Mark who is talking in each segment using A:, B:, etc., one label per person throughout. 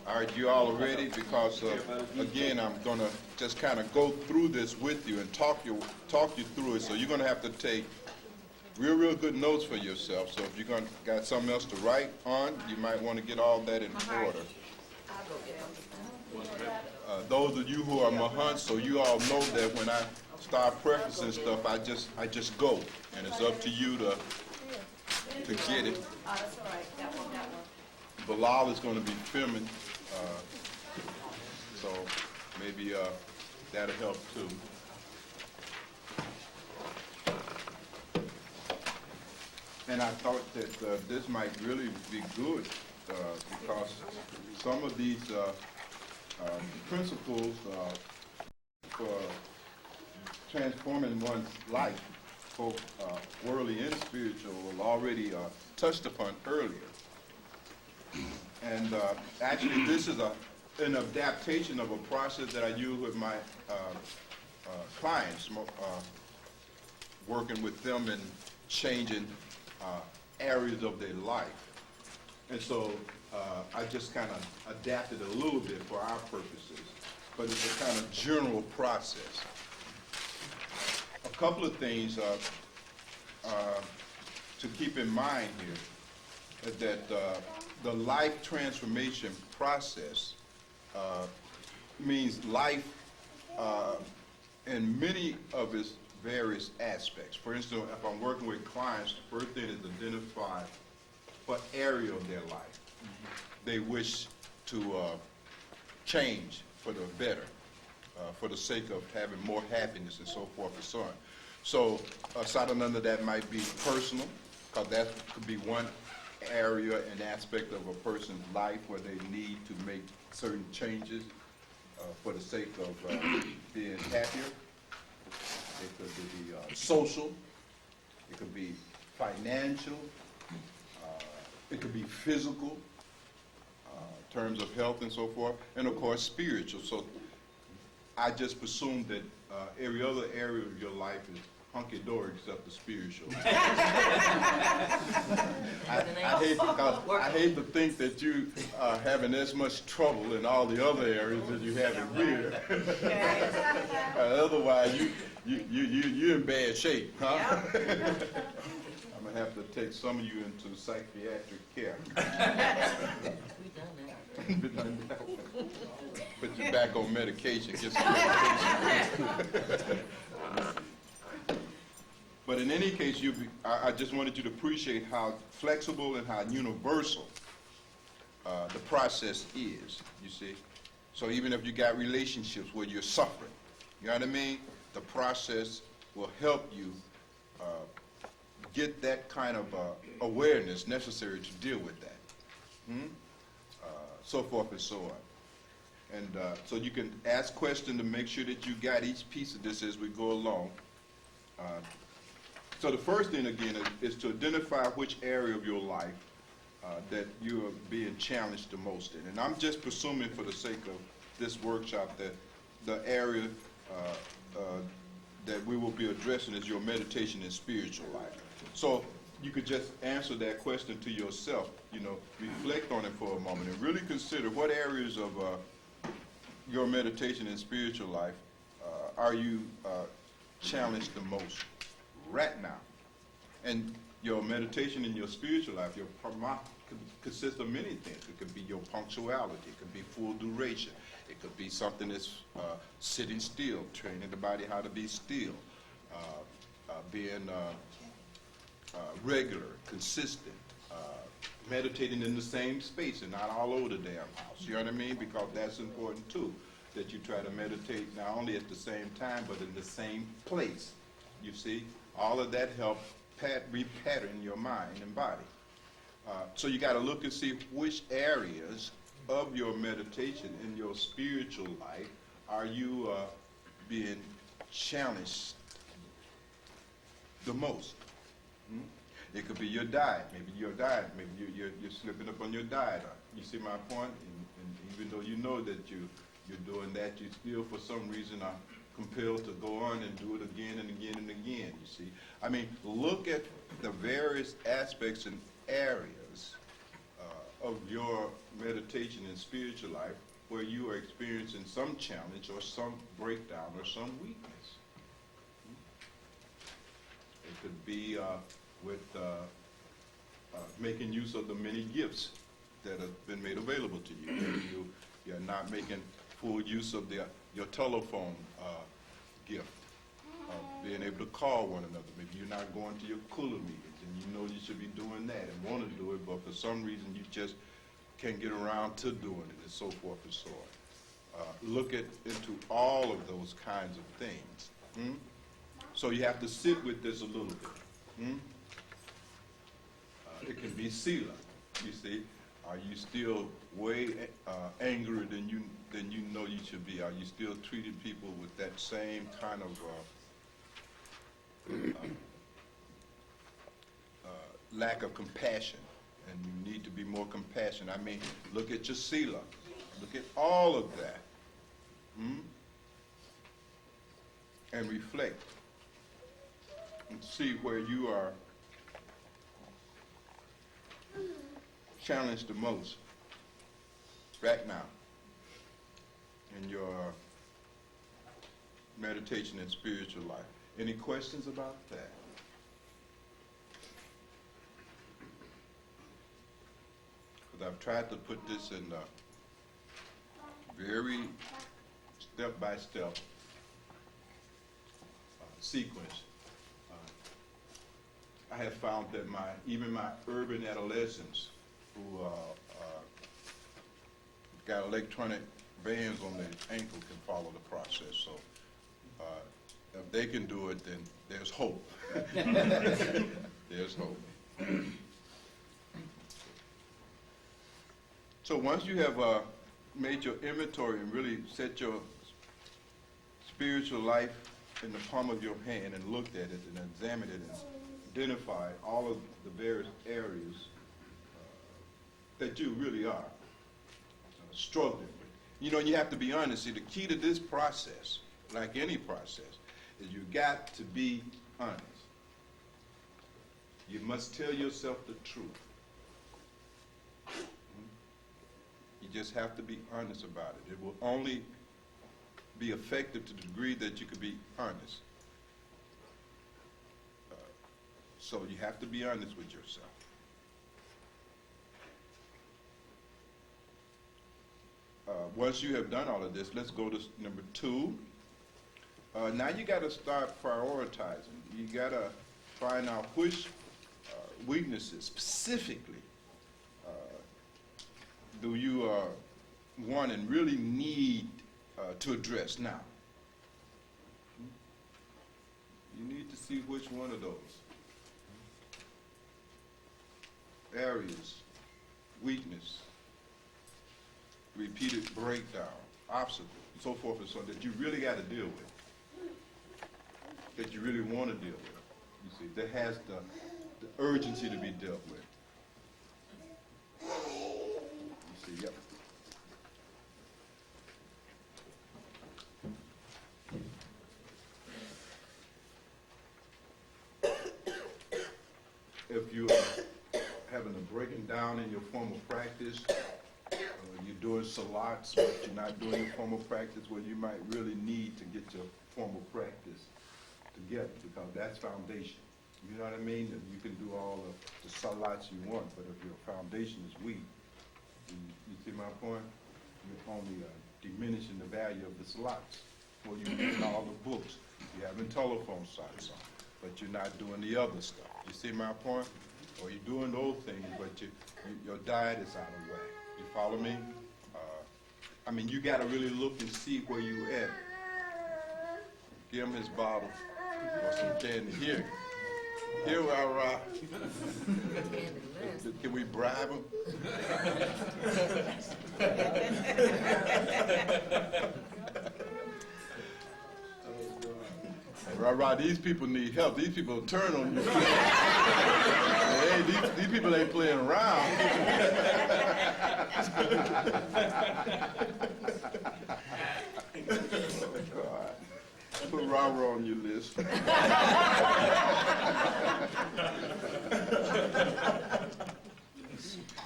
A: All right, you all are ready? Because, again, I'm going to just kind of go through this with you and talk you through it. So you're going to have to take real good notes for yourself. So if you're got something else to write on, you might want to get all that in order. Those of you who are Mahants, so you all know that when I start prefacing stuff, I just go, and it's up to you to get it.
B: That's all right. That one.
A: Bilal is going to be filming, so maybe that'll help too. And I thought that this might really be good because some of these principles for transforming one's life, both worldly and spiritual, were already touched upon earlier. And actually, this is an adaptation of a process that I use with my clients, working with them in changing areas of their life. And so I just kind of adapted a little bit for our purposes, but it's a kind of general process. A couple of things to keep in mind here is that the life transformation process means life in many of its various aspects. For instance, if I'm working with clients, the first thing is identify what area of their life they wish to change for the better, for the sake of having more happiness and so forth and so on. So sadhana, that might be personal, because that could be one area and aspect of a person's life where they need to make certain changes for the sake of being happier. It could be social, it could be financial, it could be physical, in terms of health and so forth, and of course spiritual. So I just presume that every other area of your life is hunky-dory except the spiritual. I hate to think that you are having as much trouble in all the other areas as you have in here. Otherwise, you're in bad shape, huh? I'm going to have to take some of you into psychiatric care. We've done that. Put you back on medication, get some medication. But in any case, I just wanted you to appreciate how flexible and how universal the process is, you see. So even if you got relationships where you're suffering, you know what I mean? The process will help you get that kind of awareness necessary to deal with that. So forth and so on. And so you can ask questions to make sure that you got each piece of this as we go along. So the first thing, again, is to identify which area of your life that you are being challenged the most in. And I'm just presuming for the sake of this workshop that the area that we will be addressing is your meditation and spiritual life. So you could just answer that question to yourself, you know, reflect on it for a moment and really consider what areas of your meditation and spiritual life are you challenged the most right now. And your meditation and your spiritual life, your parama could consist of many things. It could be your punctuality, it could be full duration, it could be something that's sitting still, training the body how to be still, being regular, consistent, meditating in the same space and not all over the damn house. You know what I mean? Because that's important too, that you try to meditate not only at the same time, but in the same place. You see? All of that helps repattern your mind and body. So you got to look and see which areas of your meditation in your spiritual life are you being challenged the most. It could be your diet. Maybe your diet. Maybe you're slipping up on your diet. You see my point? And even though you know that you're doing that, you still, for some reason, are compelled to go on and do it again and again and again, you see. I mean, look at the various aspects and areas of your meditation and spiritual life where you are experiencing some challenge or some breakdown or some weakness. It could be with making use of the many gifts that have been made available to you. Maybe you're not making full use of your telephone gift of being able to call one another. Maybe you're not going to your cooler meetings, and you know you should be doing that and want to do it, but for some reason you just can't get around to doing it, and so forth and so on. Look into all of those kinds of things. So you have to sit with this a little bit. It can be sila. You see, are you still way angrier than you know you should be? Are you still treating people with that same kind of lack of compassion? And you need to be more compassionate. I mean, look at your sila. Look at all of that. And reflect and see where you are challenged the most right now in your meditation and spiritual life. Any questions about that? Because I've tried to put this in a very step-by-step sequence. I have found that even my urban adolescents who got electronic bands on their ankle can follow the process. So if they can do it, then there's hope. There's hope. So once you have made your inventory and really set your spiritual life in the palm of your hand and looked at it and examined it and identified all of the various areas that you really are struggling with. You know, you have to be honest. See, the key to this process, like any process, is you got to be honest. You must tell yourself the truth. You just have to be honest about it. It will only be effective to the degree that you can be honest. So you have to be honest with yourself. Once you have done all of this, let's go to number 2. Now you got to start prioritizing. You got to find out which weaknesses specifically do you want and really need to address now. You need to see which one of those areas, weakness, repeated breakdown, obstacle, and so forth and so on, that you really got to deal with, that you really want to deal with, you see, that has the urgency to be dealt with. You see, yep. If you are having a breaking down in your formal practice, you're doing salats, but you're not doing your formal practice, well, you might really need to get your formal practice together, because that's foundation. You know what I mean? You can do all of the salats you want, but if your foundation is weak, you see my point? You're only diminishing the value of the salats. Well, you're reading all the books, you're having telephone sites on, but you're not doing the other stuff. You see my point? Or you're doing those things, but your diet is out of whack. You follow me? I mean, you got to really look and see where you at. Give him his bottle or some candy. Here, Ra. Can we bribe him? Ra, these people need help. These people will turn on you. Hey, these people ain't playing around. Put Ra on your list.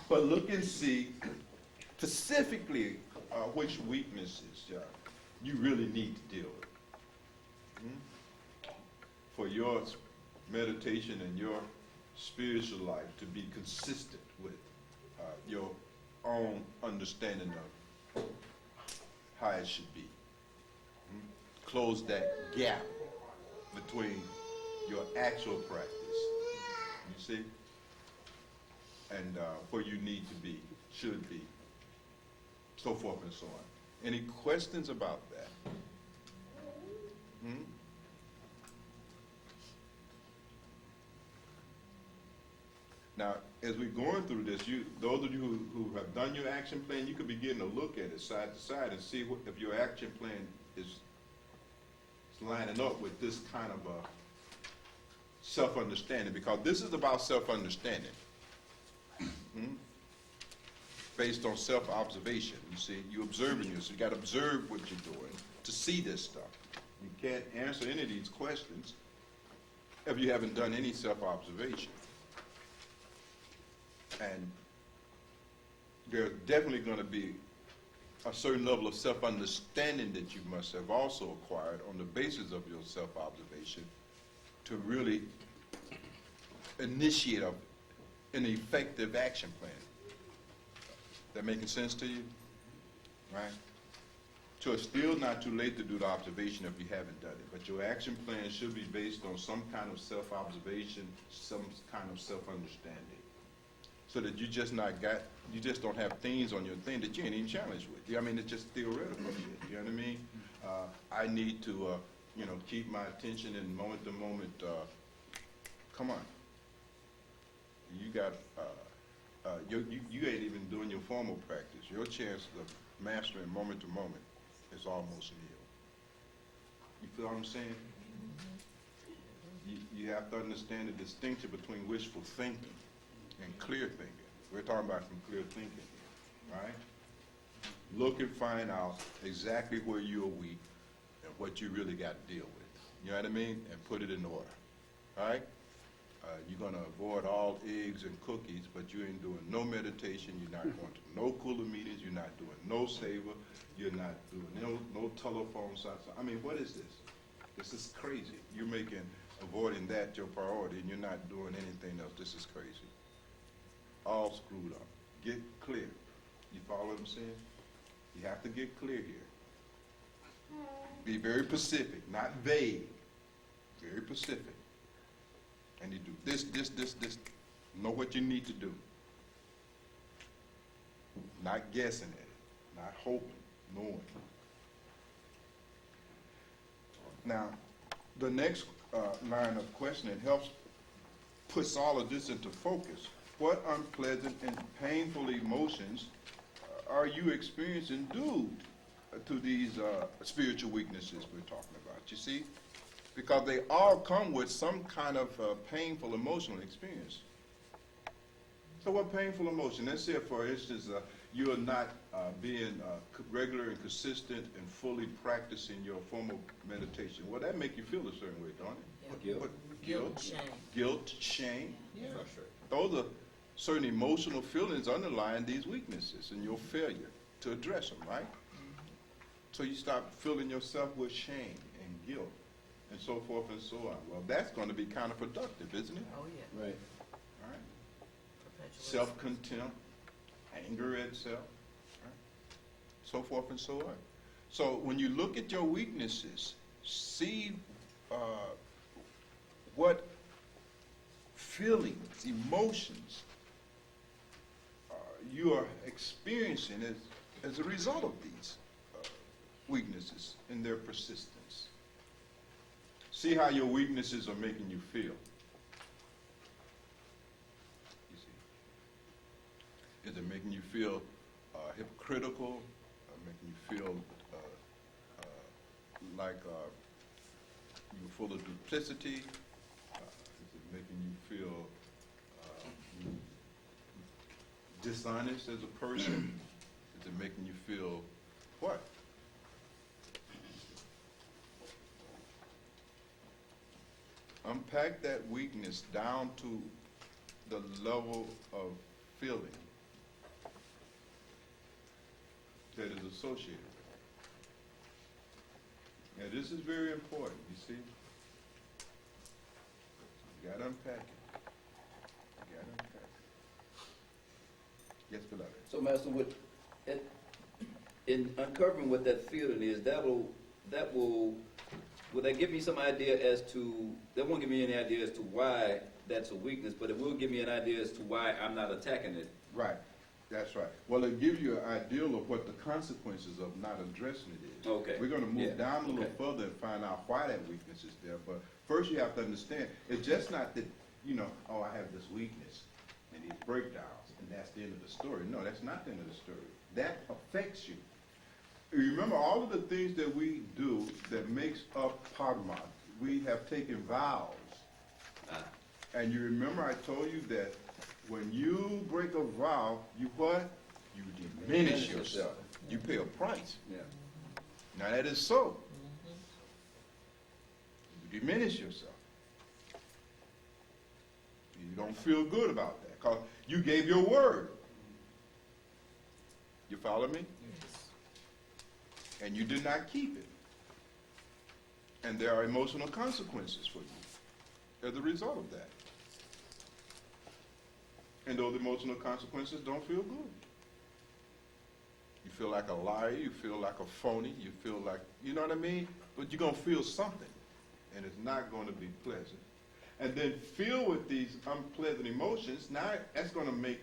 A: But look and see specifically which weaknesses you really need to deal with. For your meditation and your spiritual life to be consistent with your own understanding of how it should be. Close that gap between your actual practice, you see, and where you need to be, should be, so forth and so on. Any questions about that? Now, as we're going through this, those of you who have done your action plan, you could begin to look at it side to side and see if your action plan is lining up with this kind of a self-understanding, because this is about self-understanding. Based on self-observation. You see, you're observing yourself. You got to observe what you're doing to see this stuff. You can't answer any of these questions if you haven't done any self-observation. And there's definitely going to be a certain level of self-understanding that you must have also acquired on the basis of your self-observation to really initiate an effective action plan. That making sense to you? Right? So it's still not too late to do the observation if you haven't done it. But your action plan should be based on some kind of self-observation, some kind of self-understanding. So that you just don't have things on your thing that you ain't even challenged with. I mean, it's just theoretical shit. You know what I mean? I need to, keep my attention in moment to moment. Come on. You got, you ain't even doing your formal practice. Your chances of mastering moment to moment is almost nil. You feel what I'm saying? You have to understand the distinction between wishful thinking and clear thinking. We're talking about some clear thinking here, right? Look and find out exactly where you're weak and what you really got to deal with. You know what I mean? And put it in order, all right? You're going to avoid all eggs and cookies, but you ain't doing no meditation. You're not going to no cooler meetings. You're not doing no saver. You're not doing no telephone sites. I mean, what is this? This is crazy. You're avoiding that your priority, and you're not doing anything else. This is crazy. All screwed up. Get clear. You follow what I'm saying? You have to get clear here. Be very specific, not vague. Very specific. And you do this. Know what you need to do. Not guessing at it. Not hoping. Knowing. Now, the next line of questioning helps puts all of this into focus. What unpleasant and painful emotions are you experiencing due to these spiritual weaknesses we're talking about? You see? Because they all come with some kind of painful emotional experience. So what painful emotion? Let's say, for instance, you are not being regular and consistent and fully practicing your formal meditation. Well, that make you feel a certain way, don't it?
B: Yeah.
A: Guilt,
B: shame.
A: Guilt, shame.
B: Yeah.
A: Those are certain emotional feelings underlying these weaknesses and your failure to address them, right? So you start filling yourself with shame and guilt and so forth and so on. Well, that's going to be counterproductive, isn't it?
B: Oh, yeah.
C: Right.
A: All right.
B: Perpetuation.
A: Self-contempt, anger at self, right? So forth and so on. So when you look at your weaknesses, see what feelings, emotions you are experiencing as a result of these weaknesses and their persistence. See how your weaknesses are making you feel. You see, is it making you feel hypocritical? Making you feel like you're full of duplicity? Is it making you feel dishonest as a person? Is it making you feel what? Unpack that weakness down to the level of feeling that is associated with it. Now, this is very important, you see. You got to unpack it. You got to unpack it. Yes, beloved.
B: So, Master, in uncovering what that feeling is, will that give me some idea as to, that won't give me any idea as to why that's a weakness, but it will give me an idea as to why I'm not attacking it.
A: Right. That's right. Well, it gives you an idea of what the consequences of not addressing it is.
B: Okay.
A: We're going to move down a little further and find out why that weakness is there. But first you have to understand, it's just not that, oh, I have this weakness and these breakdowns, and that's the end of the story. No, that's not the end of the story. That affects you. You remember all of the things that we do that makes up Bhagwan. We have taken vows. And you remember I told you that when you break a vow, you what? You diminish yourself. You pay a price.
B: Yeah.
A: Now that is so. You diminish yourself. You don't feel good about that because you gave your word. You follow me?
C: Yes.
A: And you did not keep it. And there are emotional consequences for you as a result of that. And those emotional consequences don't feel good. You feel like a liar, you feel like a phony, you feel like, you know what I mean? But you're going to feel something, and it's not going to be pleasant. And then filled with these unpleasant emotions, now that's going to make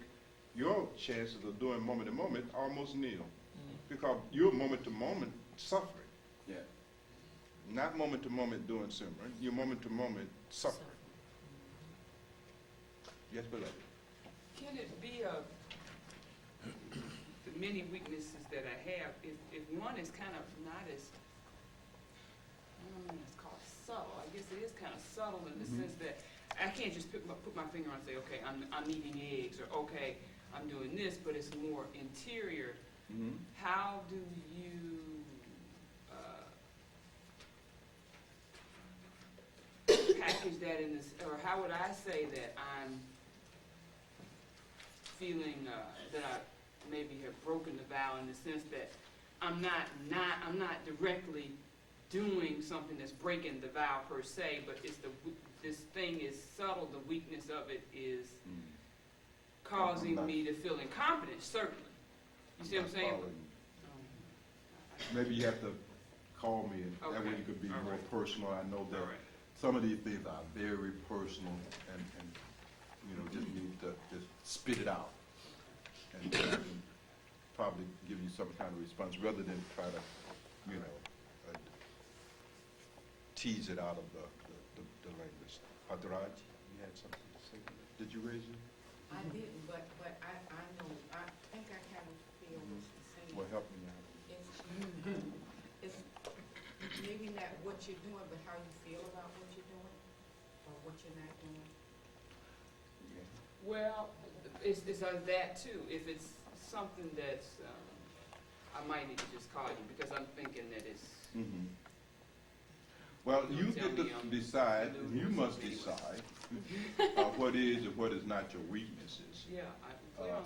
A: your chances of doing moment to moment almost nil. Because you're moment to moment suffering.
B: Yeah.
A: Not moment to moment doing simmering, you're moment to moment suffering. Yes, beloved.
C: Can it be the many weaknesses that I have, if one is kind of not as, I don't know, it's called subtle. I guess it is kind of subtle in the sense that I can't just put my finger on and say, okay, I'm eating eggs, or okay, I'm doing this, but it's more interior. How do you package that in this, or how would I say that I'm feeling that I maybe have broken the vow in the sense that I'm not directly doing something that's breaking the vow per se, but it's this thing is subtle. The weakness of it is causing me to feel incompetent. Certainly, you see what I'm saying?
A: Maybe you have to call me, and that way you could be more personal. I know that some of these things are very personal, and just need to just spit it out, and then I can probably give you some kind of response rather than try to, tease it out of the language. Hadaraj, you had something to say? Did you raise it?
D: I didn't, but I know, I think I kind of feel what she's saying.
A: Well, help me out.
D: It's maybe not what you're doing, but how you feel about what you're doing, or what you're not doing.
A: Yeah.
C: Well, it's that too. If it's something that's, I might need to just call you because I'm thinking that it's.
A: Well, you get to decide, you must decide what is and what is not your weaknesses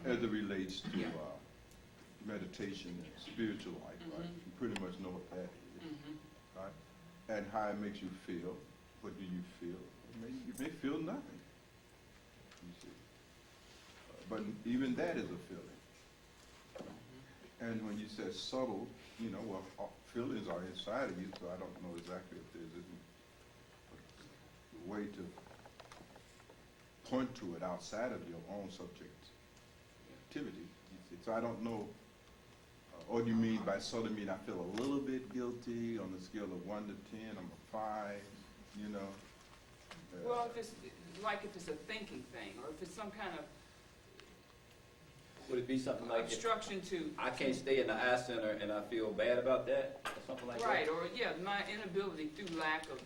A: as it relates to meditation and spiritual life, right? You pretty much know what that is, right? And how it makes you feel. What do you feel? You may feel nothing, you see. But even that is a feeling. And when you say subtle, feelings are inside of you, so I don't know exactly if there's a way to point to it outside of your own subjectivity. So I don't know, or do you mean by subtle mean I feel a little bit guilty on the scale of 1 to 10, I'm a 5,
C: Well, if it's a thinking thing, or if it's some kind of
B: Would it be something like
C: obstruction to
B: I can't stay in the eye center and I feel bad about that, or something like that?
C: right, or my inability through lack of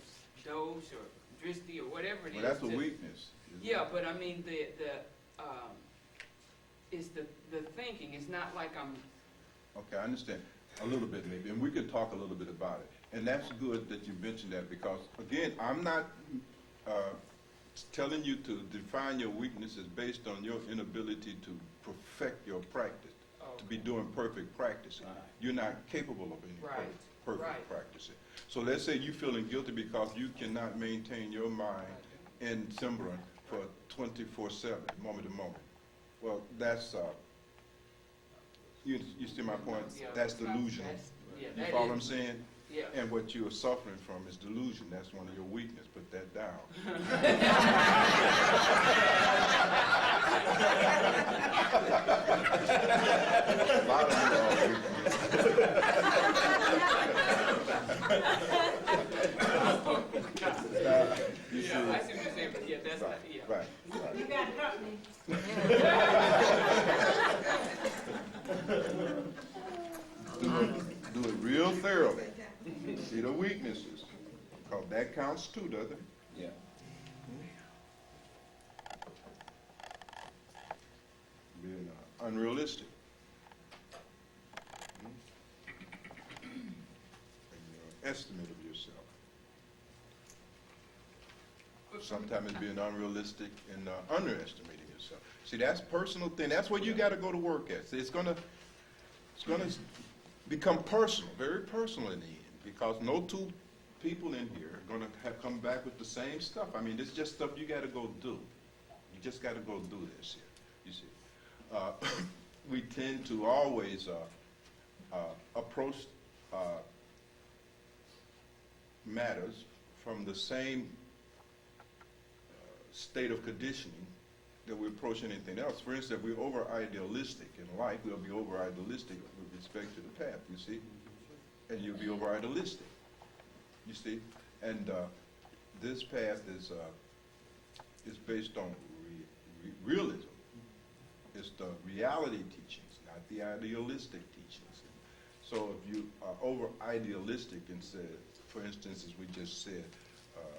C: dose or drishti or whatever it is.
A: Well, that's a weakness.
C: But I mean it's the thinking. It's not like I'm.
A: Okay, I understand a little bit maybe, and we can talk a little bit about it. And that's good that you mentioned that because again, I'm not telling you to define your weaknesses based on your inability to perfect your practice.
C: Oh,
A: to be doing perfect practice.
B: Right.
A: You're not capable of any
C: Right.
A: perfect
C: Right.
A: practicing. So let's say you're feeling guilty because you cannot maintain your mind in Simran for 24/7, moment to moment. Well, that's, you see my point?
C: Yeah,
A: That's
C: that's not-
A: delusional.
C: Yeah,
A: You
C: that
A: follow what
C: is-
A: I'm saying?
C: Yeah.
A: And what you are suffering from is delusion. That's one of your weaknesses. Put that down. A lot of you are you
C: Yeah,
A: see,
C: I see what you're saying, but yeah, that's not, yeah.
A: right.
D: You got company.
A: Do it real thoroughly. See the weaknesses. Because that counts too, doesn't it?
B: Yeah.
A: Being unrealistic. And your estimate of yourself. Sometimes it's being unrealistic and underestimating yourself. See, that's a personal thing. That's what you got to go to work at. See, it's gonna become personal, very personal in the end, because no two people in here are gonna have come back with the same stuff. I mean, it's just stuff you got to go do. You just got to go do this here. You see, we tend to always approach matters from the same state of conditioning that we approach anything else. For instance, if we're over-idealistic in life, we'll be over-idealistic with respect to the path, you see? And you'll be over-idealistic, you see? And this path is based on realism. It's the reality teachings, not the idealistic teachings. So if you are over-idealistic and said, for instance, as we just said,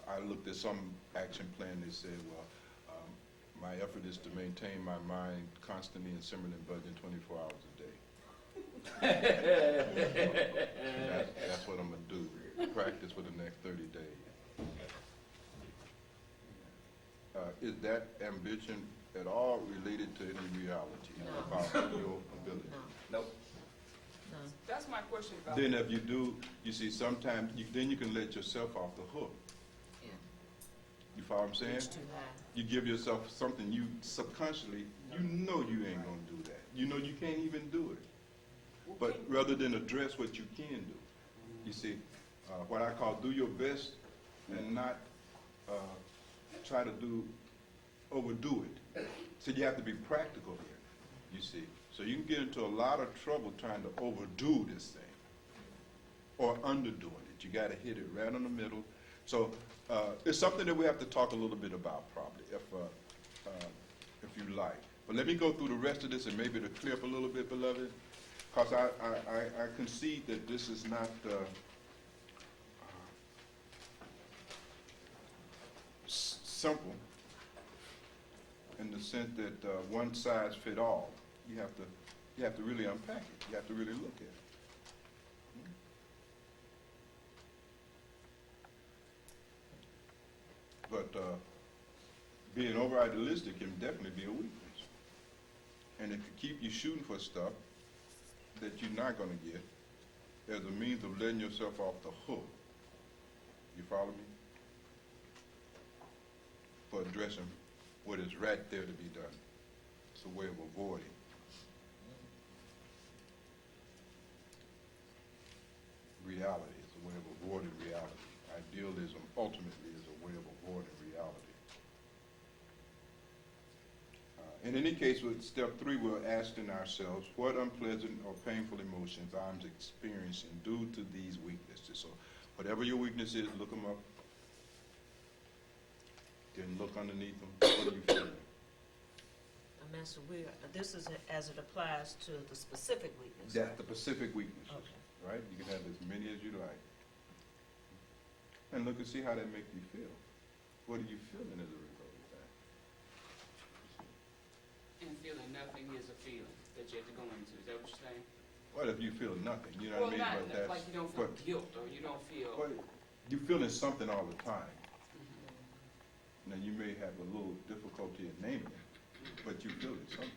A: I looked at some action plan, they said, well, my effort is to maintain my mind constantly in Simran and Bhagwan 24 hours a day. That's what I'm going to do, practice for the next 30 days. Is that ambition at all related to any reality about your ability?
B: Nope.
C: That's my question about.
A: Then if you do, you see, sometimes, then you can let yourself off the hook. You follow what I'm saying? You give yourself something you subconsciously, you know you ain't going to do that. You know you can't even do it. But rather than address what you can do, you see, what I call do your best and not try to overdo it. So you have to be practical here, you see. So you can get into a lot of trouble trying to overdo this thing or underdoing it. You got to hit it right in the middle. So it's something that we have to talk a little bit about probably, if you like. But let me go through the rest of this and maybe to clear up a little bit, beloved, because I concede that this is not simple in the sense that one size fit all. You have to really unpack it. You have to really look at it. But being over-idealistic can definitely be a weakness. And it could keep you shooting for stuff that you're not going to get as a means of letting yourself off the hook. You follow me? For addressing what is right there to be done. It's a way of avoiding. Reality is a way of avoiding reality. Idealism ultimately is a way of avoiding reality. In any case, with step 3, we're asking ourselves, what unpleasant or painful emotions I'm experiencing due to these weaknesses? So whatever your weakness is, look them up. Then look underneath them. What are you feeling?
E: Master, this is as it applies to the specific weakness.
A: That's the specific weaknesses,
E: Okay.
A: right? You can have as many as you like. And look and see how that makes you feel. What are you feeling as a result of that?
C: And feeling nothing is a feeling that you have to go into. Is that what you're saying?
A: Well, if you feel nothing, you know
C: Well,
A: what I mean?
C: not
A: But that's,
C: like you don't feel
A: but-
C: guilt or you don't feel.
A: but you're feeling something all the time.
C: Mhm.
A: Now, you may have a little difficulty in naming it, but you're feeling something.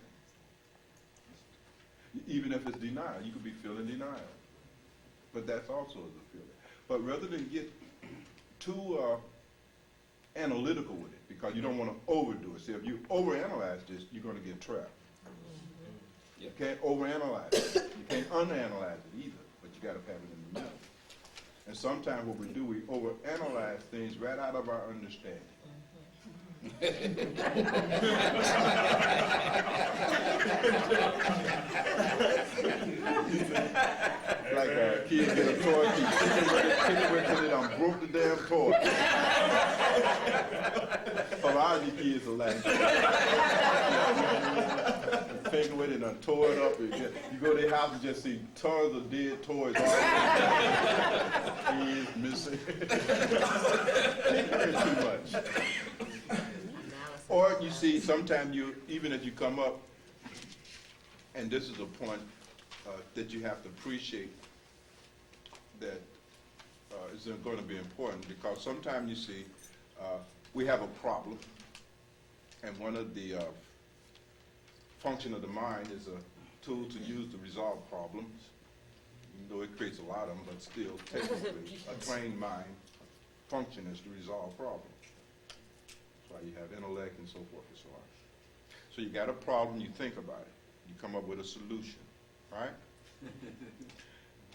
A: Even if it's denial, you could be feeling denial. But that's also a feeling. But rather than get too analytical with it, because you don't want to overdo it. See, if you overanalyze this, you're going to get trapped. You can't overanalyze it. You can't unanalyze it either, but you got to have it in the middle. And sometimes what we do, we overanalyze things right out of our understanding. Like a kid get a toy, keep kicking with it, till it done broke the damn toy. A lot of these kids are like, finger with it, done tore it up. You go to their house and just see tons of dead toys all over. Kids missing. Tinkering too much. Or you see, sometimes even if you come up, and this is a point that you have to appreciate that is going to be important, because sometimes you see we have a problem, and one of the function of the mind is a tool to use to resolve problems, even though it creates a lot of them, but still, technically, a trained mind function is to resolve problems. That's why you have intellect and so forth and so on. So you got a problem, you think about it. You come up with a solution, right?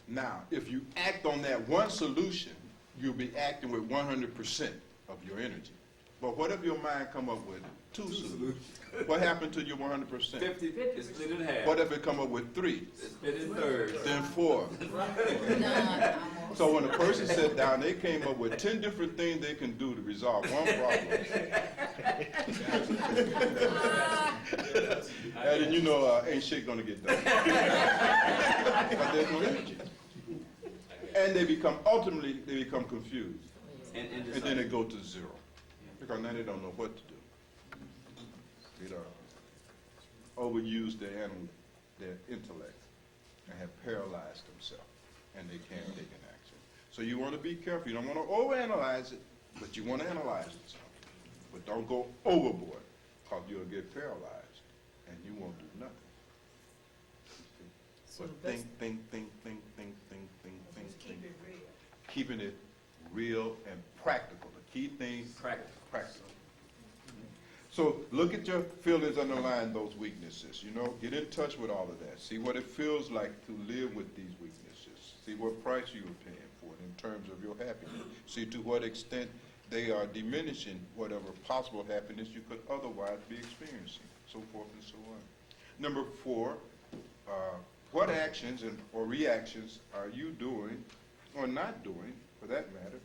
A: Now, if you act on that one solution, you'll be acting with 100% of your energy. But what if your mind come up with two solutions? What happened to your 100%?
B: 50-50, split in half.
A: What if it come up with 3?
B: Split in thirds.
A: Then 4. So when a person sat down, they came up with 10 different things they can do to resolve one problem. And then you know, ain't shit gonna get done. But there's no energy. And ultimately, they become confused. And then they go to 0. Because now they don't know what to do. They overuse their intellect and have paralyzed themselves, and they can't take an action. So you want to be careful. You don't want to overanalyze it, but you want to analyze it some. But don't go overboard, because you'll get paralyzed, and you won't do nothing.
E: So
A: But
E: the
A: think.
D: Keep it real.
A: Keeping it real and practical. The key thing, practical. So look at your feelings underlying those weaknesses, get in touch with all of that. See what it feels like to live with these weaknesses. See what price you are paying for it in terms of your happiness. See to what extent they are diminishing whatever possible happiness you could otherwise be experiencing, so forth and so on. Number 4, what actions or reactions are you doing, or not doing, for that matter,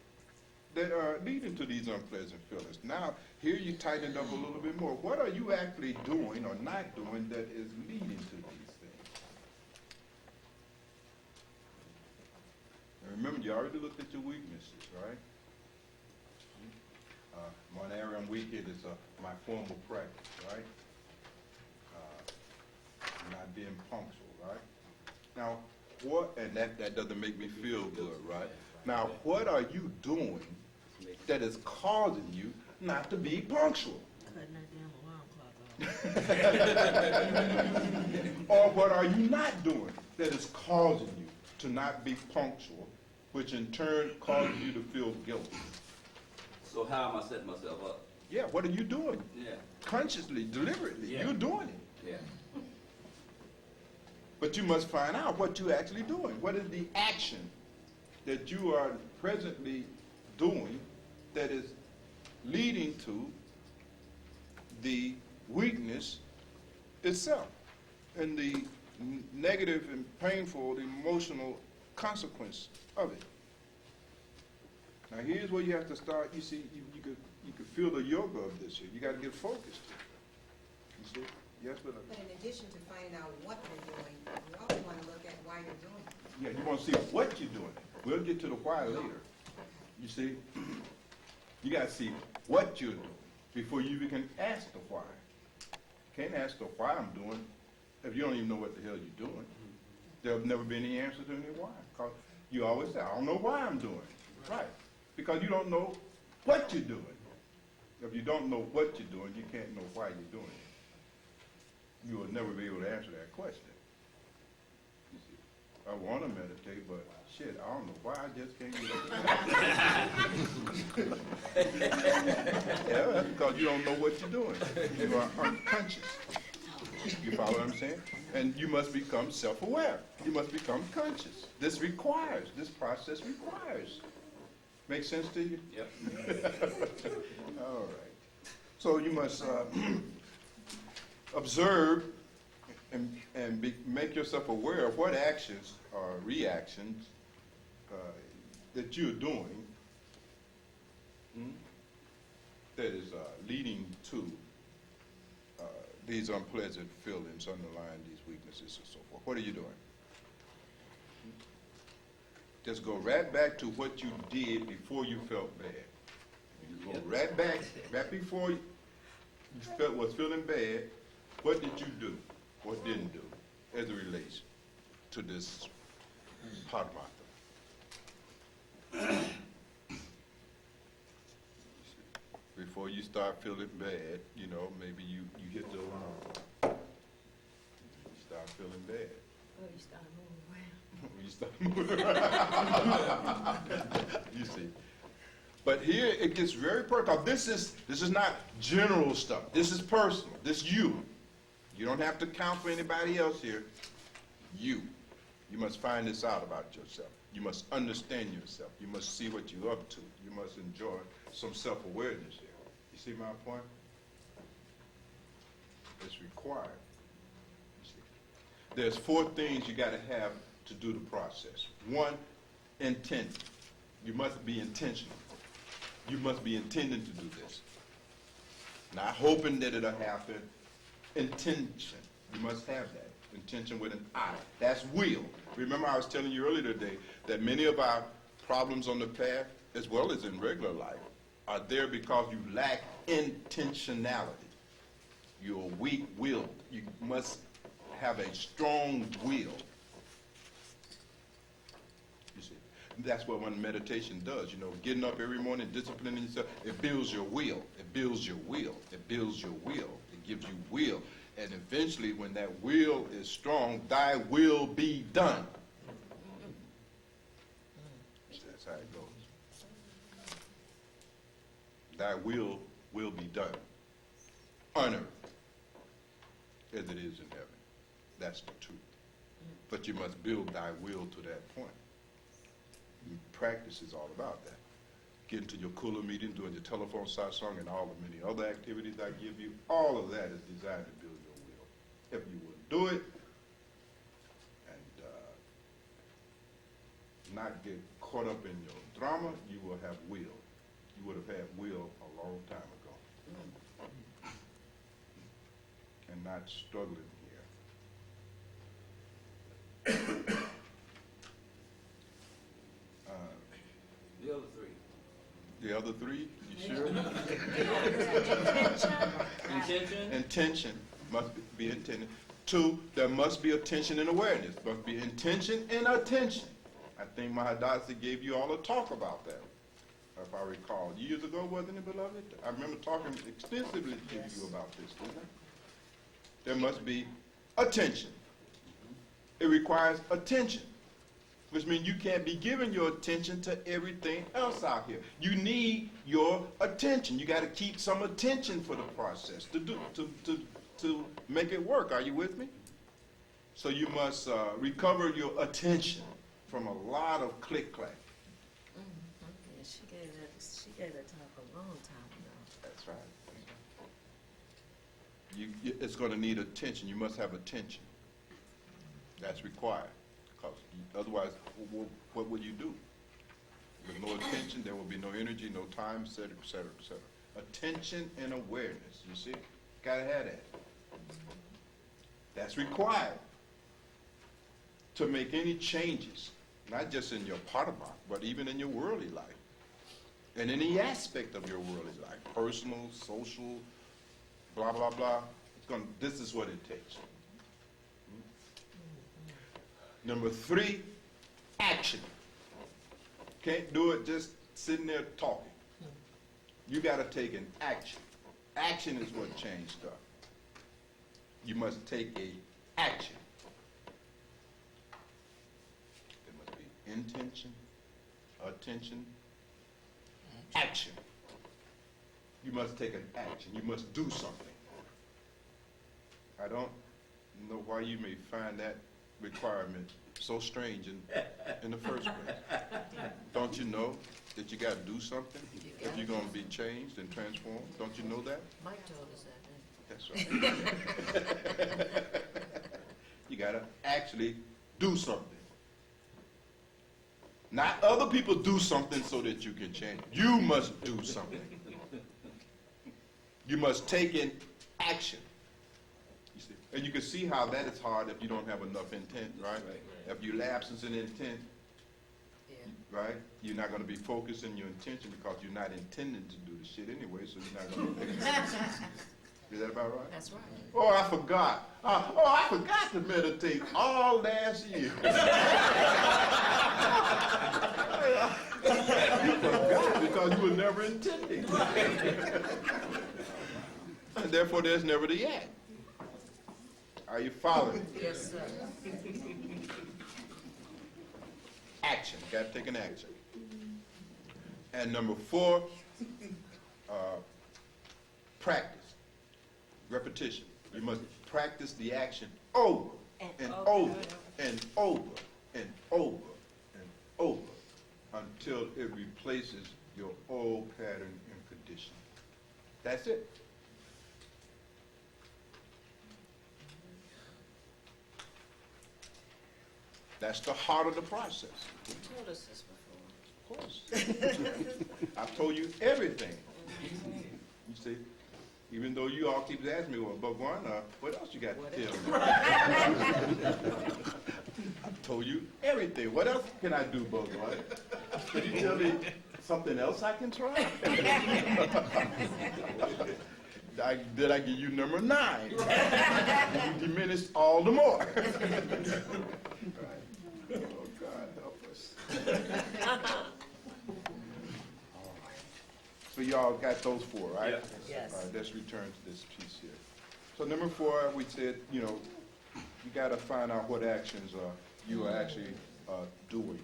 A: that are leading to these unpleasant feelings? Now, here you tighten it up a little bit more. What are you actually doing or not doing that is leading to these things? And remember, you already looked at your weaknesses, right? One area I'm weak in is my formal practice, right? Not being punctual, right? Now, and that doesn't make me feel good, right? Now, what are you doing that is causing you not to be punctual?
E: Cutting that damn alarm clock off.
A: Or what are you not doing that is causing you to not be punctual, which in turn causes you to feel guilty?
B: So how am I setting myself up?
A: Yeah, what are you doing?
B: Yeah.
A: Consciously, deliberately,
B: Yeah.
A: you're doing it.
B: Yeah.
A: But you must find out what you're actually doing. What is the action that you are presently doing that is leading to the weakness itself and the negative and painful emotional consequence of it? Now here's where you have to start. You see, you could feel the yoga of this here. You got to get focused. You see? Yes, but
D: But in addition to finding out what you're doing, you also want to look at why you're doing it.
A: yeah, you want to see what you're doing. We'll get to the why later. You see, you got to see what you're doing before you even can ask the why. You can't ask the why I'm doing if you don't even know what the hell you're doing. There'll never be any answer to any why. Because you always say, I don't know why I'm doing it. Right. Because you don't know what you're doing. If you don't know what you're doing, you can't know why you're doing it. You will never be able to answer that question. I want to meditate, but shit, I don't know why I just can't get up. Yeah, that's because you don't know what you're doing. You are unconscious. You follow what I'm saying? And you must become self-aware. You must become conscious. This process requires. Make sense to you?
B: Yep.
A: All right. So you must observe and make yourself aware of what actions or reactions that you're doing that is leading to these unpleasant feelings underlying these weaknesses and so forth. What are you doing? Just go right back to what you did before you felt bad. You go right back, right before you was feeling bad. What did you do? What didn't do as it relates to this padmata? Before you start feeling bad, you know, maybe you hit the alarm. You start feeling bad.
E: Oh, you start moving around.
A: You start moving. You see. But here it gets very personal. This is not general stuff. This is personal. This is you. You don't have to count for anybody else here. You. You must find this out about yourself. You must understand yourself. You must see what you're up to. You must enjoy some self-awareness here. You see my point? It's required. You see. There's 4 things you got to have to do the process. 1, intent. You must be intentional. You must be intending to do this. Not hoping that it'll happen. Intention. You must have that. Intention with an I. That's will. Remember I was telling you earlier today that many of our problems on the path, as well as in regular life, are there because you lack intentionality. You're weak-willed. You must have a strong will. You see, that's what one meditation does. You know, getting up every morning, disciplining yourself, it builds your will. It builds your will. It builds your will. It gives you will. And eventually, when that will is strong, thy will be done. That's how it goes. Thy will be done on earth as it is in heaven. That's the truth. But you must build thy will to that point. And practice is all about that. Getting to your Kula meeting, doing your telephone satsang, and all the many other activities I give you, all of that is designed to build your will. If you will do it and not get caught up in your drama, you will have will. You would have had will a long time ago. And not struggling here.
B: The other 3.
A: The other 3, you sure?
B: Intention?
A: Intention must be intended. 2, there must be attention and awareness. Must be intention and attention. I think Mahadasi gave you all a talk about that, if I recall. Years ago, wasn't it, beloved? I remember talking extensively to you about this, didn't I? There must be attention. It requires attention, which means you can't be giving your attention to everything else out here. You need your attention. You got to keep some attention for the process to make it work. Are you with me? So you must recover your attention from a lot of click-clack.
E: Yeah, she gave that talk a long time ago.
A: That's right. It's going to need attention. You must have attention. That's required. Because otherwise, what would you do? With no attention, there will be no energy, no time, et cetera, et cetera, et cetera. Attention and awareness, you see? Gotta have that. That's required to make any changes, not just in your padma, but even in your worldly life. And any aspect of your worldly life, personal, social, blah, blah, blah. This is what it takes. Number 3, action. Can't do it just sitting there talking. You got to take an action. Action is what changed stuff. You must take a action. intention, attention, action. You must take an action. You must do something. I don't know why you may find that requirement so strange in the first place. Don't you know that you got to do something if you're going to be changed and transformed? Don't you know that?
E: Mike told us that, didn't
A: That's right. You got to actually do something. Not other people do something so that you can change. You must do something. You must take in action. You see? And you can see how that is hard if you don't have enough intent, right? If you lapse in intent,
E: he?
A: right? You're not going to be focused in your intention because you're not intending to do the shit anyway, so you're not going to do it. Is that about right?
E: That's right.
A: Oh, I forgot. I forgot to meditate all last year. You forgot because you were never intending. And therefore, there's never the act. Are you following?
E: Yes, sir.
A: Action. Got to take an action. And number 4, practice. Repetition. You must practice the action over and over and over and over and over until it replaces your old pattern and condition. That's it. That's the heart of the process.
E: You told us this before.
A: Of course. I've told you everything. You see, even though you all keep asking me, well, Bhagwan, what else you got to tell me? I've told you everything. What else can I do, Bhagwan? Can you tell me something else I can try? Did I give you number 9? You diminished all the more. Oh, God, help us. So y'all got those 4, right?
E: Yes.
A: All right, let's return to this piece here. So number 4, we said, you got to find out what actions you are actually doing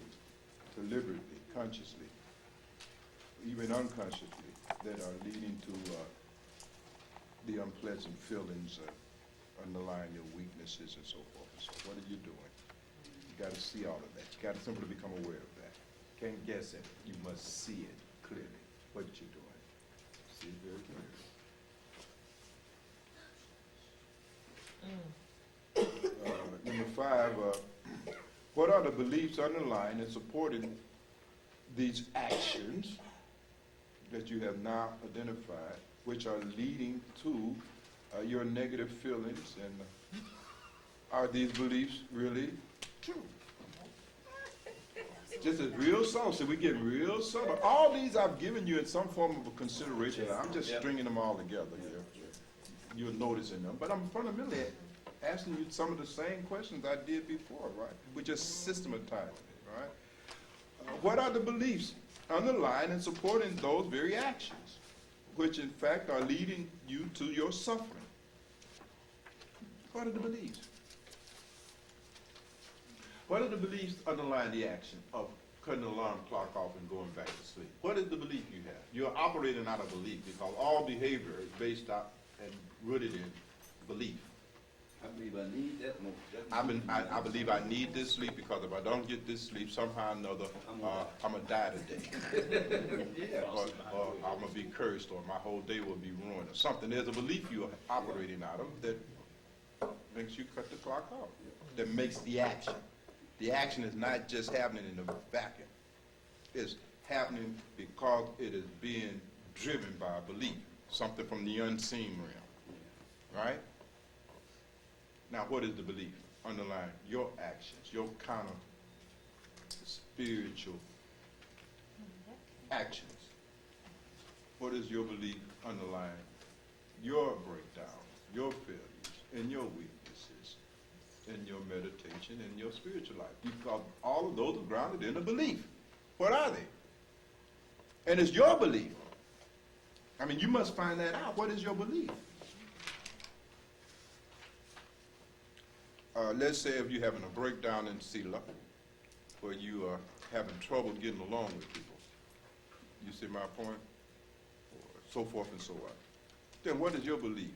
A: deliberately, consciously, even unconsciously, that are leading to the unpleasant feelings underlying your weaknesses and so forth and so forth. What are you doing? You got to see all of that. You got to simply become aware of that. Can't guess it. You must see it clearly. What you're doing. See it very clearly. Number 5, what are the beliefs underlying and supporting these actions that you have now identified, which are leading to your negative feelings, and are these beliefs really true? Just as real subtle. So we get real subtle. All these I've given you in some form of a consideration. I'm just stringing them all together here. You're noticing them. But I'm fundamentally asking you some of the same questions I did before, right? We're just systematizing it, right? What are the beliefs underlying and supporting those very actions, which in fact are leading you to your suffering? What are the beliefs? What are the beliefs underlying the action of cutting the alarm clock off and going back to sleep? What is the belief you have? You're operating out of belief because all behavior is based out and rooted in belief.
B: I believe I need that more.
A: I believe I need this sleep because if I don't get this sleep, somehow or another, I'm going to die today. Or I'm going to be cursed, or my whole day will be ruined, or something. There's a belief you're operating out of that makes you cut the clock off, that makes the action. The action is not just happening in the vacuum. It's happening because it is being driven by a belief, something from the unseen realm, right? Now, what is the belief underlying your actions, your kind of spiritual actions? What is your belief underlying your breakdowns, your failures, and your weaknesses in your meditation and your spiritual life? Because all of those are grounded in a belief. What are they? And it's your belief. I mean, you must find that out. What is your belief? Let's say if you're having a breakdown in Sila, where you are having trouble getting along with people. You see my point? So forth and so on. Then what is your belief?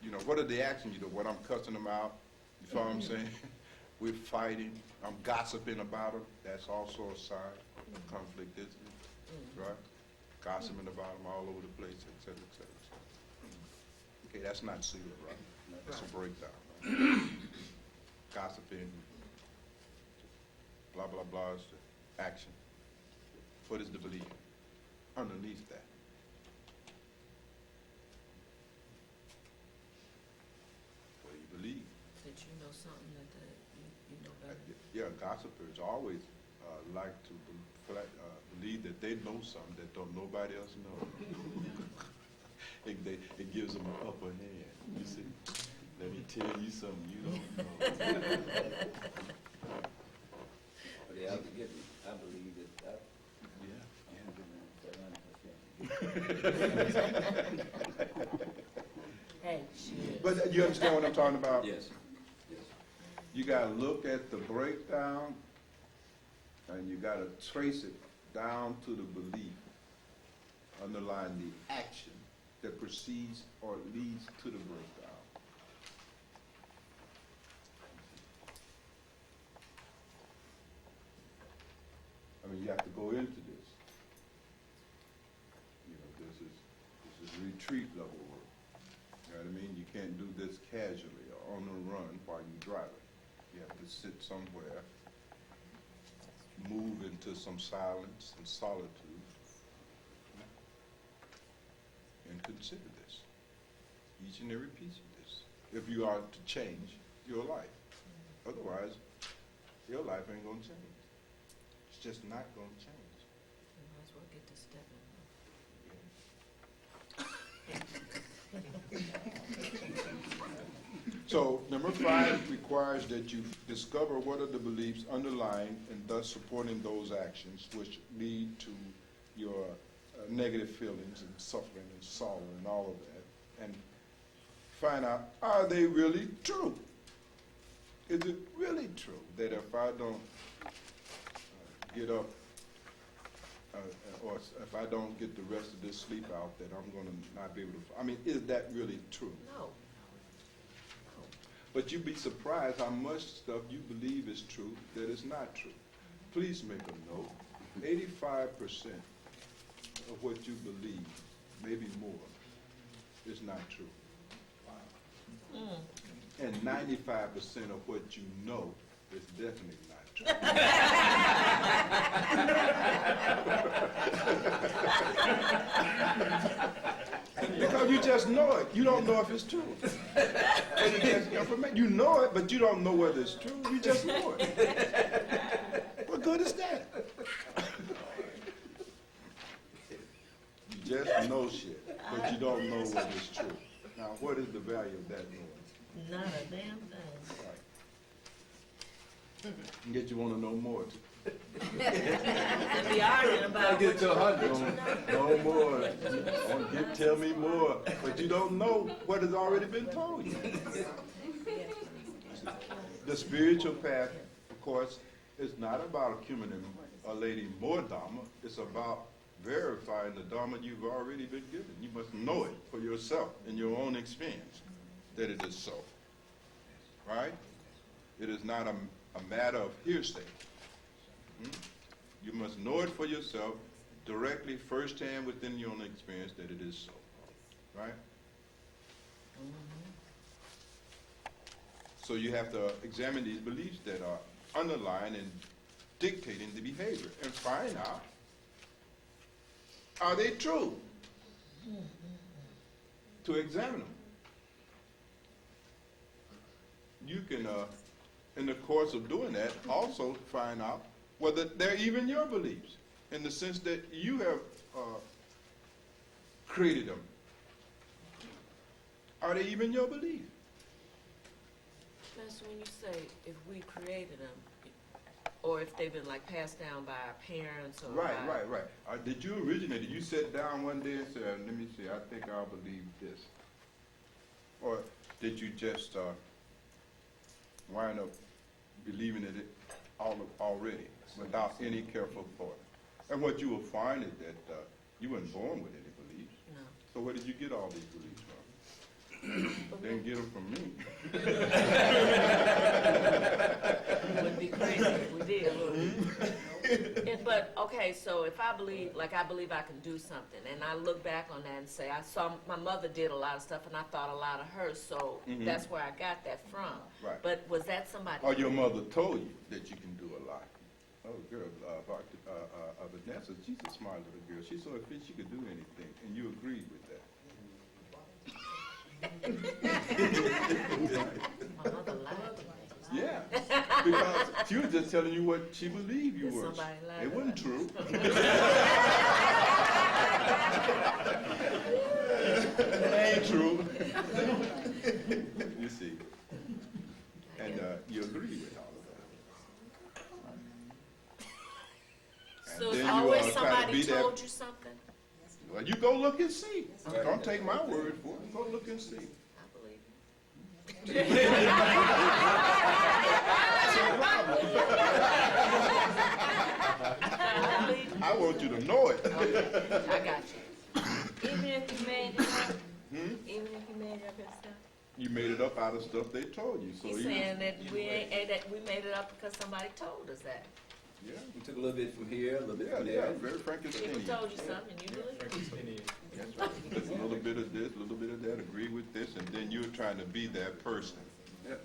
A: You know, what are the actions you do? When I'm cussing them out, you follow what I'm saying? We're fighting, I'm gossiping about them, that's also a sign of conflict, isn't it? Right? Gossiping about them all over the place, et cetera, et cetera, et cetera. Okay, that's not sealed, right? That's a breakdown, right? Gossiping, blah, blah, blah is the action. What is the belief underneath that? What do you believe?
E: That you know something that you know better.
A: Yeah, gossipers always like to believe that they know something that don't nobody else know. It gives them an upper hand, you see. Let me tell you something you don't know.
B: But yeah, I believe that
E: Hey, shit.
A: But you understand what I'm talking about?
B: yes.
A: You gotta look at the breakdown and you gotta trace it down to the belief underlying the action that precedes or leads to the breakdown. I mean, you have to go into this. You know, this is retreat level work. You know what I mean? You can't do this casually or on the run while you're driving. You have to sit somewhere, move into some silence and solitude, and consider this, each and every piece of this, if you are to change your life. Otherwise, your life ain't gonna change. It's just not gonna change.
E: You might as well get to stepping.
A: So, number 5 requires that you discover what are the beliefs underlying and thus supporting those actions which lead to your negative feelings and suffering and sorrow and all of that, and find out, are they really true? Is it really true that if I don't get up or if I don't get the rest of this sleep out that I'm going to not be able to, I mean, is that really true?
E: No.
A: But you'd be surprised how much stuff you believe is true that is not true. Please make a note. 85% of what you believe, maybe more, is not true. And 95% of what you know is definitely not true. Because you just know it. You don't know if it's true. You know it, but you don't know whether it's true. You just know it. What good is that? You just know shit, but you don't know whether it's true. Now, what is the value of that knowing?
E: Not a damn thing.
A: Right. And yet you want to know more.
E: And be arguing about
B: Get to
E: what
B: 100.
A: No more. Tell me more. But you don't know what has already been told you. The spiritual path, of course, is not about accumulating more Dharma. It's about verifying the Dharma you've already been given. You must know it for yourself in your own experience that it is so. Right? It is not a matter of hearsay. You must know it for yourself directly, firsthand within your own experience that it is so. Right? So you have to examine these beliefs that are underlying and dictating the behavior and find out, are they true? To examine them. You can, in the course of doing that, also find out whether they're even your beliefs, in the sense that you have created them. Are they even your belief?
E: Master, when you say if we created them, or if they've been like passed down by our parents or
A: Right.
E: by,
A: Did you originate it? You sat down one day and said, let me see, I think I'll believe this. Or did you just wind up believing it already without any careful thought. And what you will find is that you weren't born with any beliefs.
E: No.
A: So where did you get all these beliefs from? Didn't get them from me.
E: It would be crazy if we did, would we? But, okay, so if I believe, like I believe I can do something, and I look back on that and say, I saw my mother did a lot of stuff, and I thought a lot of her, so that's where I got that from.
A: Right.
E: But was that somebody?
A: Or your mother told you that you can do a lot. Oh, girl, Vanessa, she's a smart little girl. She's so efficient she could do anything, and you agreed with that.
E: My mother lied to me.
A: Yeah, because she was just telling you what she believed you
E: Did
A: were.
E: somebody lie
A: It
E: to
A: wasn't true. It ain't true. You see, and you agree with all of that.
E: So
A: And
E: it's
A: then you,
E: always
A: try to
E: somebody
A: be that-
E: told you something?
A: Well, you go look and see. Don't take my word for it. Go look and see.
E: I believe you. I believe you.
A: I want you to know it.
E: I got you.
F: Even if you made it up, even if you made it up yourself.
A: You made it up out of stuff they told you. So
E: He's
A: you,
E: saying that that we made it up because somebody told us that.
A: yeah,
B: We took a little bit from here, a little bit
A: yeah,
B: from
A: yeah,
B: there.
A: very
E: People
A: Frankensteinian.
E: told you something and you believe it.
A: That's right. Just a little bit of this, a little bit of that, agree with this, and then you're trying to be that person. Yeah.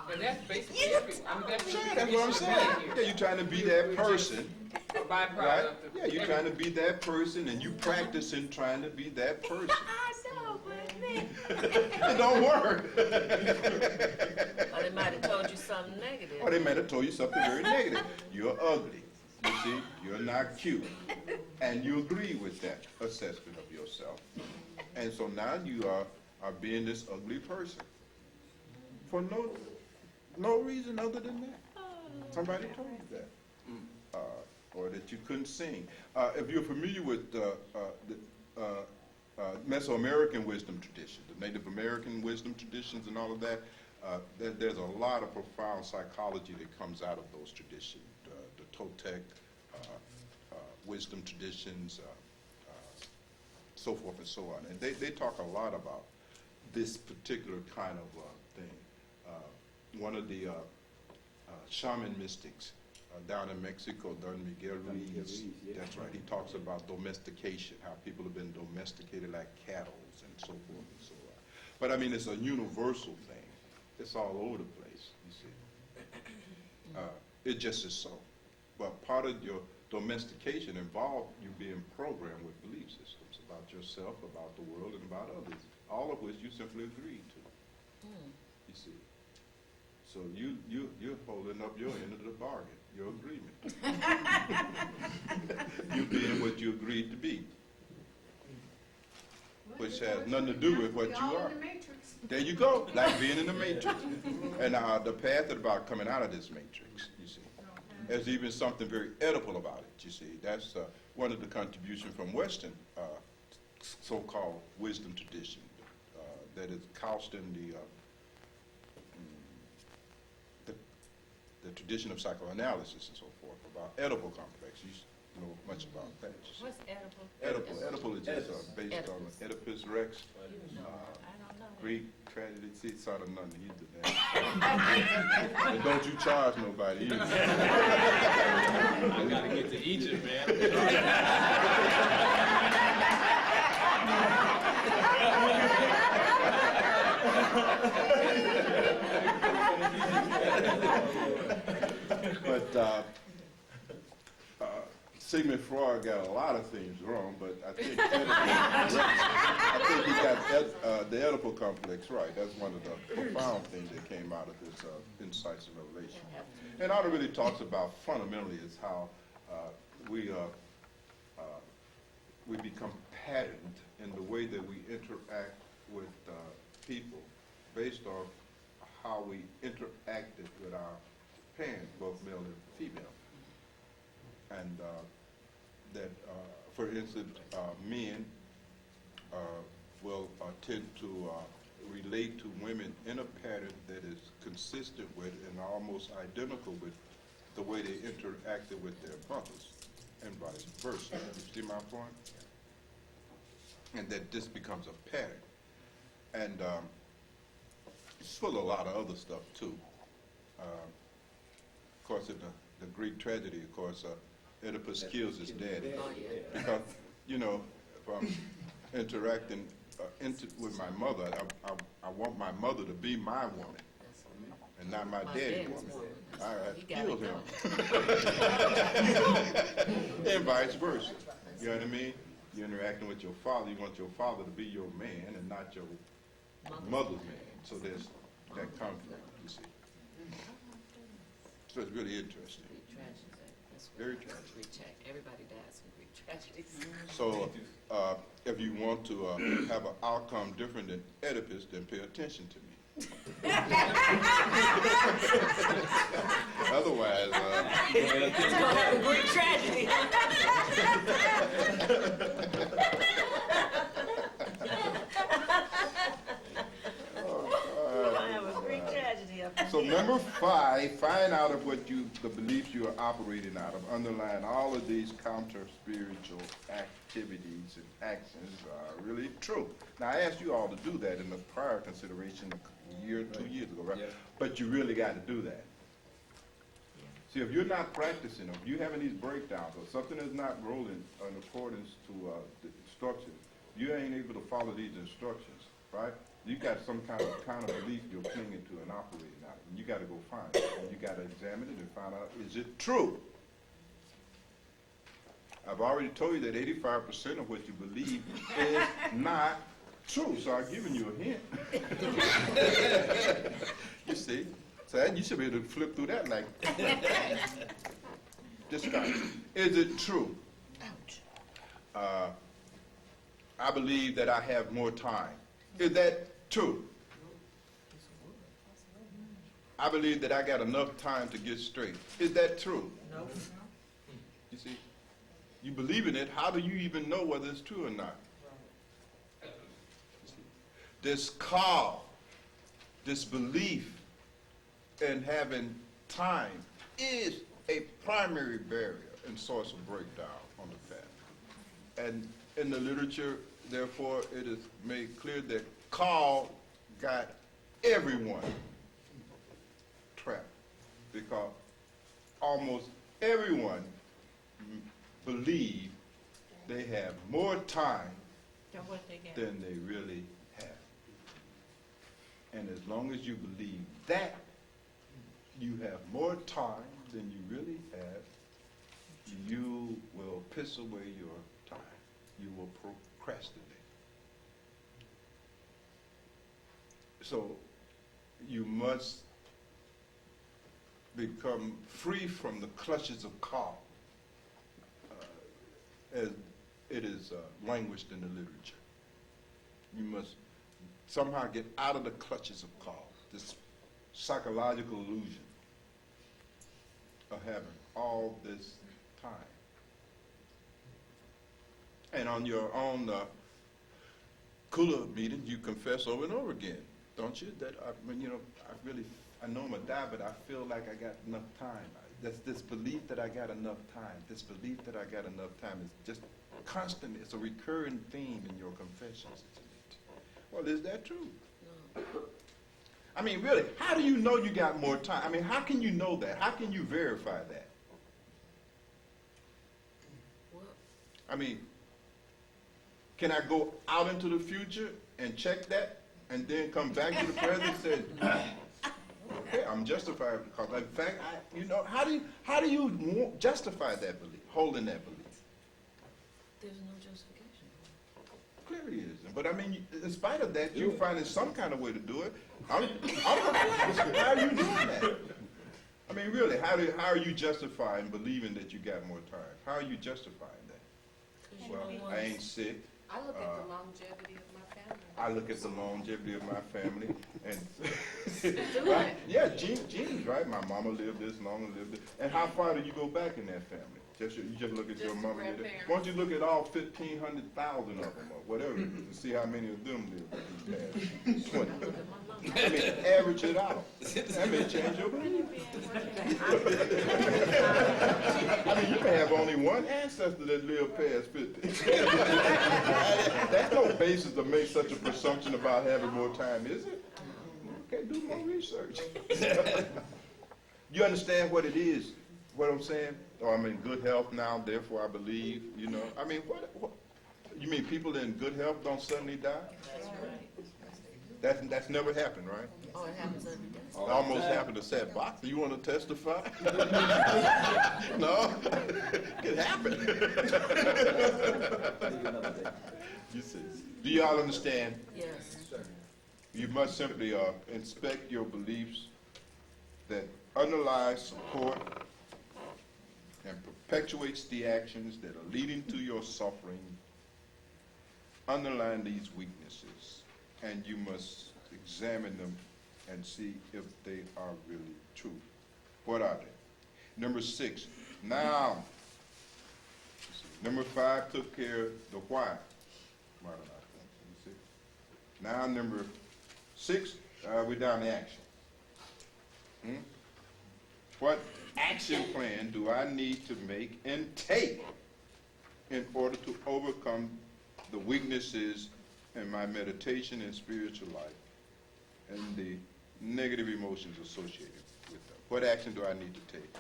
C: But that's basically every, I mean, that's
A: That's what I'm saying. Yeah, you're trying to be that person,
C: a byproduct
A: right?
C: of the.
A: Yeah, you're trying to be that person, and you practicing trying to be that person.
E: I know, but
A: It don't work.
E: or they might have told you something negative.
A: Or they might have told you something very negative. You're ugly. You see, you're not cute. And you agree with that assessment of yourself. And so now you are being this ugly person. For no reason other than that. Somebody told you that. Or that you couldn't sing. If you're familiar with the Mesoamerican wisdom tradition, the Native American wisdom traditions and all of that, there's a lot of profound psychology that comes out of those traditions. The Toltec wisdom traditions, so forth and so on. And they talk a lot about this particular kind of thing. One of the shaman mystics down in Mexico, Don Miguel Ruiz, that's right, he talks about domestication, how people have been domesticated like cattle and so forth and so on. But I mean, it's a universal thing. It's all over the place, you see. It just is so. But part of your domestication involved you being programmed with belief systems about yourself, about the world, and about others, all of which you simply agreed to, you see. So you're holding up your end of the bargain, your agreement. You being what you agreed to be, which has nothing to do with what you are. There you go, like being in the matrix. And the path about coming out of this matrix, you see. There's even something very edible about it, you see. That's one of the contributions from Western so-called wisdom tradition that is couched in the tradition of psychoanalysis and so forth, about edible complex. You know much about that.
E: What's edible?
A: Edible is just based on Oedipus Rex,
E: You know, I don't know.
A: Greek tragedy. See, it's sort of nothing either. That. And don't you charge nobody either.
G: I gotta get to Egypt, man.
A: But Sigmund Freud got a lot of things wrong, but I think he got the Oedipal complex right. That's one of the profound things that came out of this Insights and Revelation. And all it really talks about fundamentally is how we become patterned in the way that we interact with people based on how we interacted with our parents, both male and female. And that, for instance, men will tend to relate to women in a pattern that is consistent with and almost identical with the way they interacted with their mothers and vice versa. You see my point? And that this becomes a pattern. And it's full of a lot of other stuff too. Of course, in the Greek tragedy, of course, Oedipus kills his daddy.
E: Oh, yeah.
A: Because, you know, if I'm interacting with my mother, I want my mother to be my woman and not my daddy's woman. I killed him. And vice versa. You know what I mean? You're interacting with your father, you want your father to be your man and not your mother's man. So there's that conflict, you see. So it's really interesting.
E: Greek tragedy. That's what
A: Very tragic.
E: Greek everybody dies in Greek tragedies.
A: So if you want to have an outcome different than Oedipus, then pay attention to me. Otherwise,
E: It's gonna have a Greek tragedy. I have a Greek tragedy up
A: so number 5, find out of what the beliefs you are operating out of, underlying all of these counter-spiritual activities and actions are really true. Now, I asked you all to do that in the prior consideration a year, 2 years ago, right?
G: Yeah.
A: But you really got to do that. See, if you're not practicing, if you're having these breakdowns, or something is not rolling in accordance to the instructions, you ain't able to follow these instructions, right? You got some kind of belief you're clinging to and operating out of, and you got to go find it, and you got to examine it and find out, is it true? I've already told you that 85% of what you believe is not true, so I've given you a hint. You see? So you should be able to flip through that like discard. Is it true? I believe that I have more time. Is that true? I believe that I got enough time to get straight. Is that true?
E: No.
A: You see? You believe in it, how do you even know whether it's true or not? This call, this belief in having time is a primary barrier and source of breakdown on the path. And in the literature, therefore, it is made clear that call got everyone trapped because almost everyone believe they have more time than they really have. And as long as you believe that you have more time than you really have, you will piss away your time. You will procrastinate. So you must become free from the clutches of call, as it is languished in the literature. You must somehow get out of the clutches of call, this psychological illusion of having all this time. And on your own Kula meeting, you confess over and over again, don't you? That I know I'm gonna die, but I feel like I got enough time. That's this belief that I got enough time. This belief that I got enough time is just constant. It's a recurring theme in your confessions, isn't it? Well, is that true?
E: No.
A: I mean, really, how do you know you got more time? I mean, how can you know that? How can you verify that?
E: Well,
A: I mean, can I go out into the future and check that and then come back to the present and say, okay, I'm justified because in fact, how do you justify that belief, holding that belief?
E: there's no justification.
A: Clearly it isn't. But I mean, in spite of that, you're finding some kind of way to do it. I'm perplexed. How are you doing that? I mean, really, how are you justifying believing that you got more time? How are you justifying that?
E: 'Cause
A: Well,
E: you know
A: I ain't sick.
D: I look at the longevity of my family.
A: I look at the longevity of my family, and right? Yeah, genes, right? My mama lived this long and lived this. And how far do you go back in that family? You just look at your
C: Just
A: mama.
C: grandparents.
A: Why don't you look at all 1,500,000 of them, or whatever, and see how many of them live with these past 20. I mean, average it out. That may change your belief. I mean, you may have only one ancestor that lived past 50. That's no basis to make such a presumption about having more time, is it? Okay, do more research. You understand what it is, what I'm saying? Oh, I'm in good health now, therefore I believe, you know. I mean, what? You mean people in good health don't suddenly die? That's never happened, right?
E: Oh, it happens every day.
A: It almost happened to Seth Boxer. You want to testify? No? It happened. You see. Do y'all understand?
E: Yes.
A: You must simply inspect your beliefs that underlies, support, and perpetuates the actions that are leading to your suffering. Underline these weaknesses, and you must examine them and see if they are really true. What are they? Number 6. Now, number 5 took care of the why. You see? Now, number 6, we're down to action. What action plan do I need to make and take in order to overcome the weaknesses in my meditation and spiritual life and the negative emotions associated with them? What action do I need to take?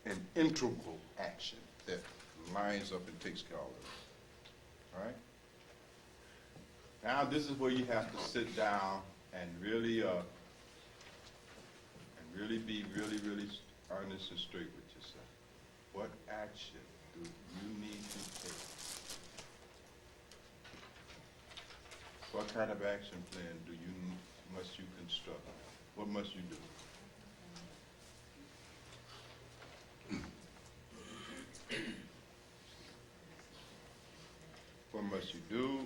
A: An integral action that lines up and takes care of all of this. All right? Now this is where you have to sit down and really be really honest and straight with yourself. What action do you need to take? What kind of action plan must you construct? What must you do? What must you do?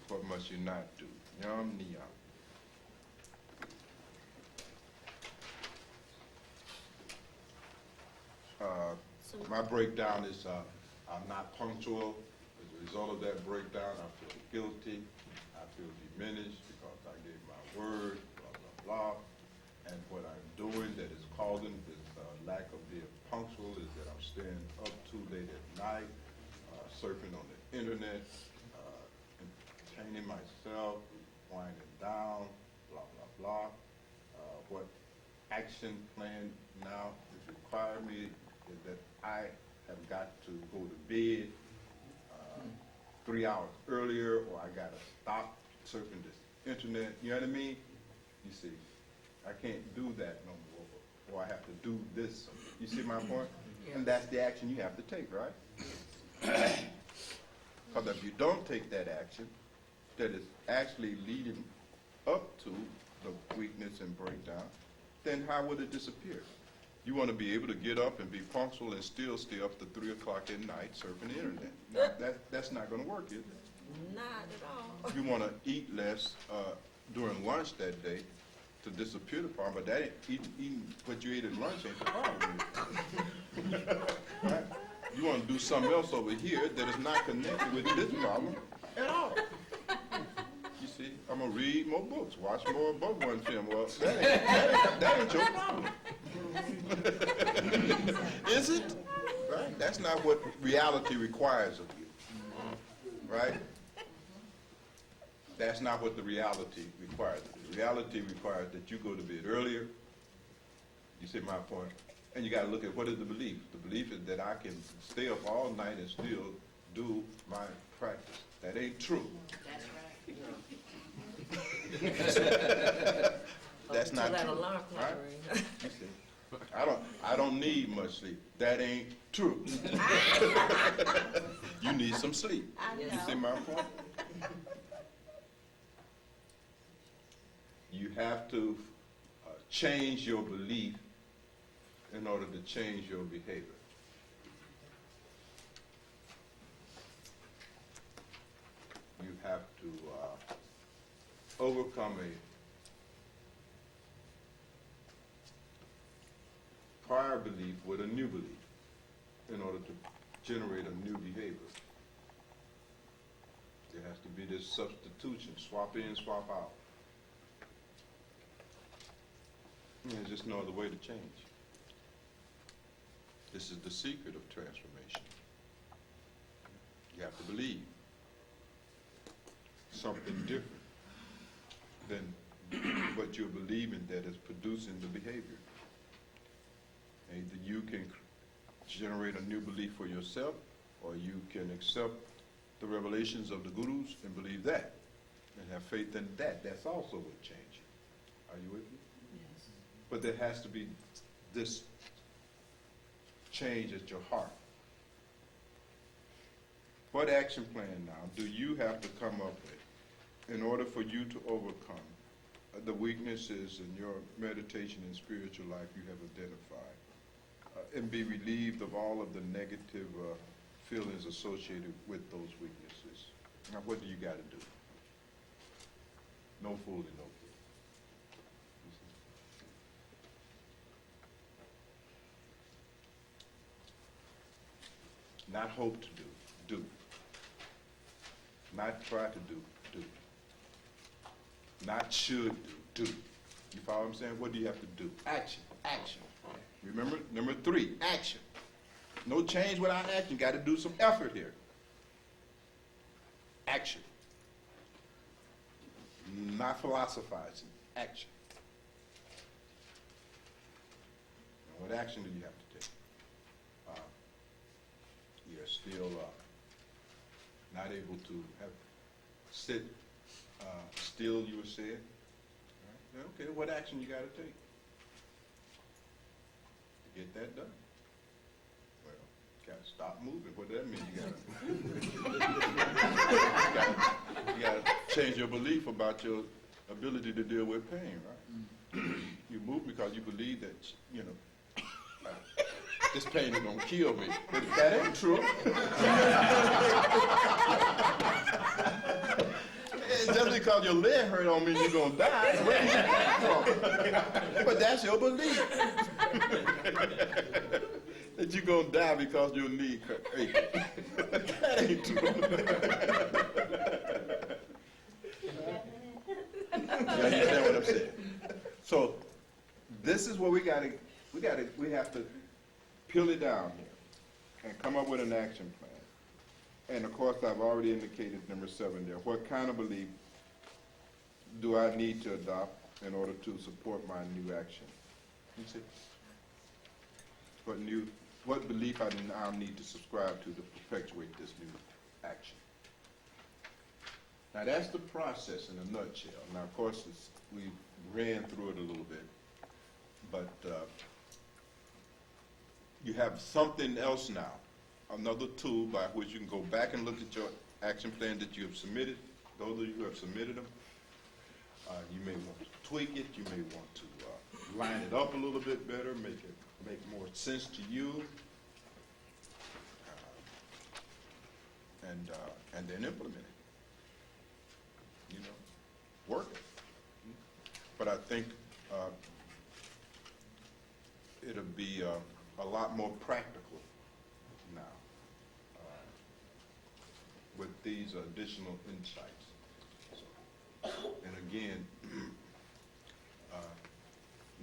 A: What must you not do? Yum, niyam. My breakdown is I'm not punctual. As a result of that breakdown, I feel guilty. I feel diminished because I gave my word, blah, blah, blah. And what I'm doing that is causing this lack of being punctual is that I'm staying up too late at night, surfing on the internet, entertaining myself, winding down, blah, blah, blah. What action plan now is required me is that I have got to go to bed 3 hours earlier, or I got to stop surfing this internet. You know what I mean? You see, I can't do that no more, or I have to do this. You see my point? And that's the action you have to take, right? Because if you don't take that action, that is actually leading up to the weakness and breakdown, then how would it disappear? You want to be able to get up and be punctual and still stay up to 3 o'clock at night surfing the internet. Now, that's not going to work, is it?
E: Not at all.
A: You want to eat less during lunch that day to disappear the problem, but that ain't, eating what you ate at lunch ain't the problem. Right? You want to do something else over here that is not connected with this problem at all. You see, I'm going to read more books, watch more Bhagwan film. Well, that ain't your problem. Is it? Right? That's not what reality requires of you. Right? That's not what the reality requires. The reality requires that you go to bed earlier. You see my point? And you got to look at what is the belief. The belief is that I can stay up all night and still do my practice. That ain't true.
C: That's right.
A: That's not
E: That
A: true.
E: alarm clock
A: Right?
E: ring.
A: You see, I don't need much sleep. That ain't true. You need some sleep. You see my point? You have to change your belief in order to change your behavior. You have to overcome a prior belief with a new belief. in order to generate a new behavior. There has to be this substitution, swap in, swap out. There's just no other way to change. This is the secret of transformation. You have to believe something different than what you're believing that is producing the behavior. Either you can generate a new belief for yourself, or you can accept the revelations of the gurus and believe that, and have faith in that. That's also what change you. Are you with me?
E: Yes.
A: But there has to be this change at your heart. What action plan now do you have to come up with in order for you to overcome the weaknesses in your meditation and spiritual life you have identified, and be relieved of all of the negative feelings associated with those weaknesses? Now, what do you got to do? No fooling, no fooling. Not hope to do. Not try to do. Not should do. You follow what I'm saying? What do you have to do? Action. Remember, number 3, action. No change without action. Got to do some effort here. Action. Not philosophizing. Action. Now, what action do you have to take? You're still not able to sit still, you were saying. Right? Okay, what action you got to take to get that done? Well, you got to stop moving. What does that mean? You got to change your belief about your ability to deal with pain, right? You move because you believe that, this pain is going to kill me. But that ain't true. Just because your leg hurt don't mean you're going to die. Where did you come from? But that's your belief. That you're going to die because your knee aches. That ain't true. You understand what I'm saying? So this is what we have to peel it down here and come up with an action plan. And of course, I've already indicated number 7 there. What kind of belief do I need to adopt in order to support my new action? You see? What belief I now need to subscribe to perpetuate this new action? Now that's the process in a nutshell. Now of course, we ran through it a little bit, but you have something else now. Another tool by which you can go back and look at your action plan that you have submitted. Those of you who have submitted them, you may want to tweak it. You may want to line it up a little bit better, make more sense to you, and then implement it. Work it. But I think it'll be a lot more practical now with these additional insights. And again,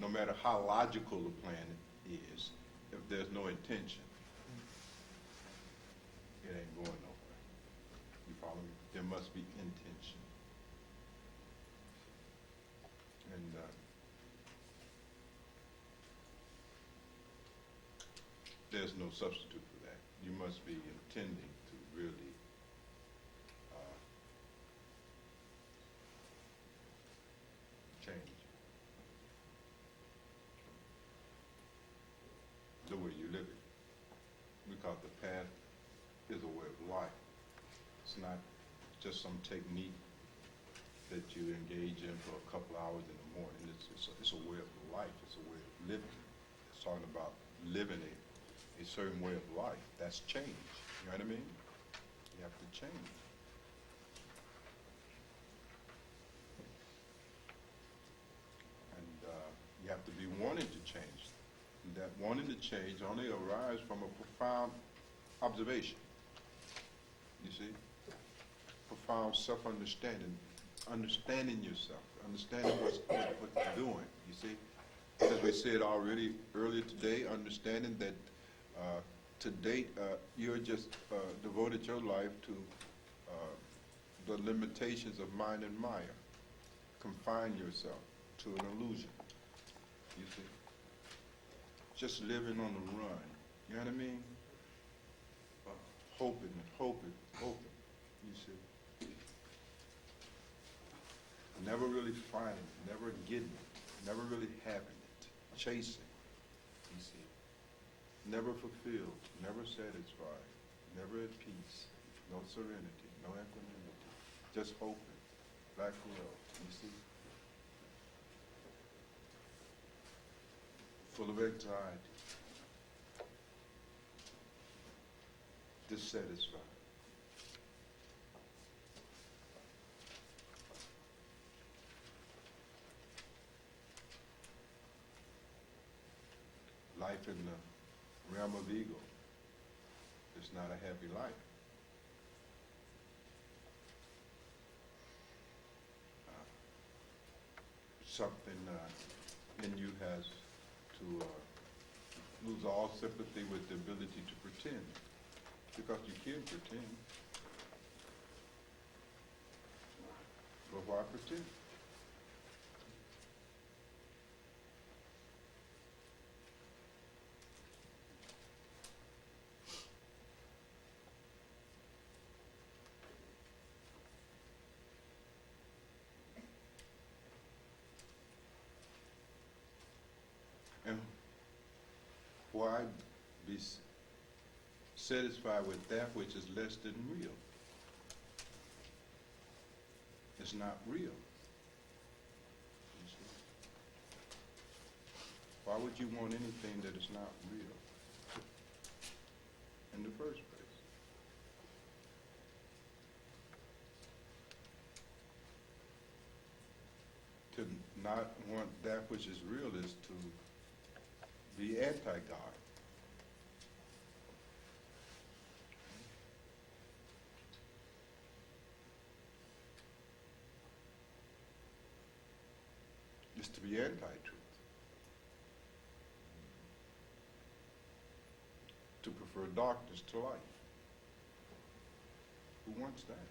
A: no matter how logical the plan is, if there's no intention, it ain't going nowhere. You follow me? There must be intention. And there's no substitute for that. You must be intending to really change the way you live it. Because the path is a way of life. It's not just some technique that you engage in for a couple hours in the morning. It's a way of life. It's a way of living. It's talking about living a certain way of life. That's change. You know what I mean? You have to change. And you have to be wanting to change. And that wanting to change only arise from a profound observation. You see? Profound self-understanding, understanding yourself, understanding what you're doing, you see? As we said already earlier today, understanding that to date, you're just devoted your life to the limitations of mind and Maya. Confine yourself to an illusion, you see? Just living on the run, you know what I mean? Hoping, you see? Never really finding it, never getting it, never really having it, chasing, you see? Never fulfilled, never satisfied, never at peace, no serenity, no equanimity, just hoping, like hell, you see? Full of anxiety, dissatisfied. Life in the realm of ego is not a happy life. Something in you has to lose all sympathy with the ability to pretend, because you can pretend. But why pretend? And why be satisfied with that which is less than real? It's not real. You see? Why would you want anything that is not real in the first place? To not want that which is real is to be anti-God. Is to be anti-truth. To prefer darkness to light. Who wants that?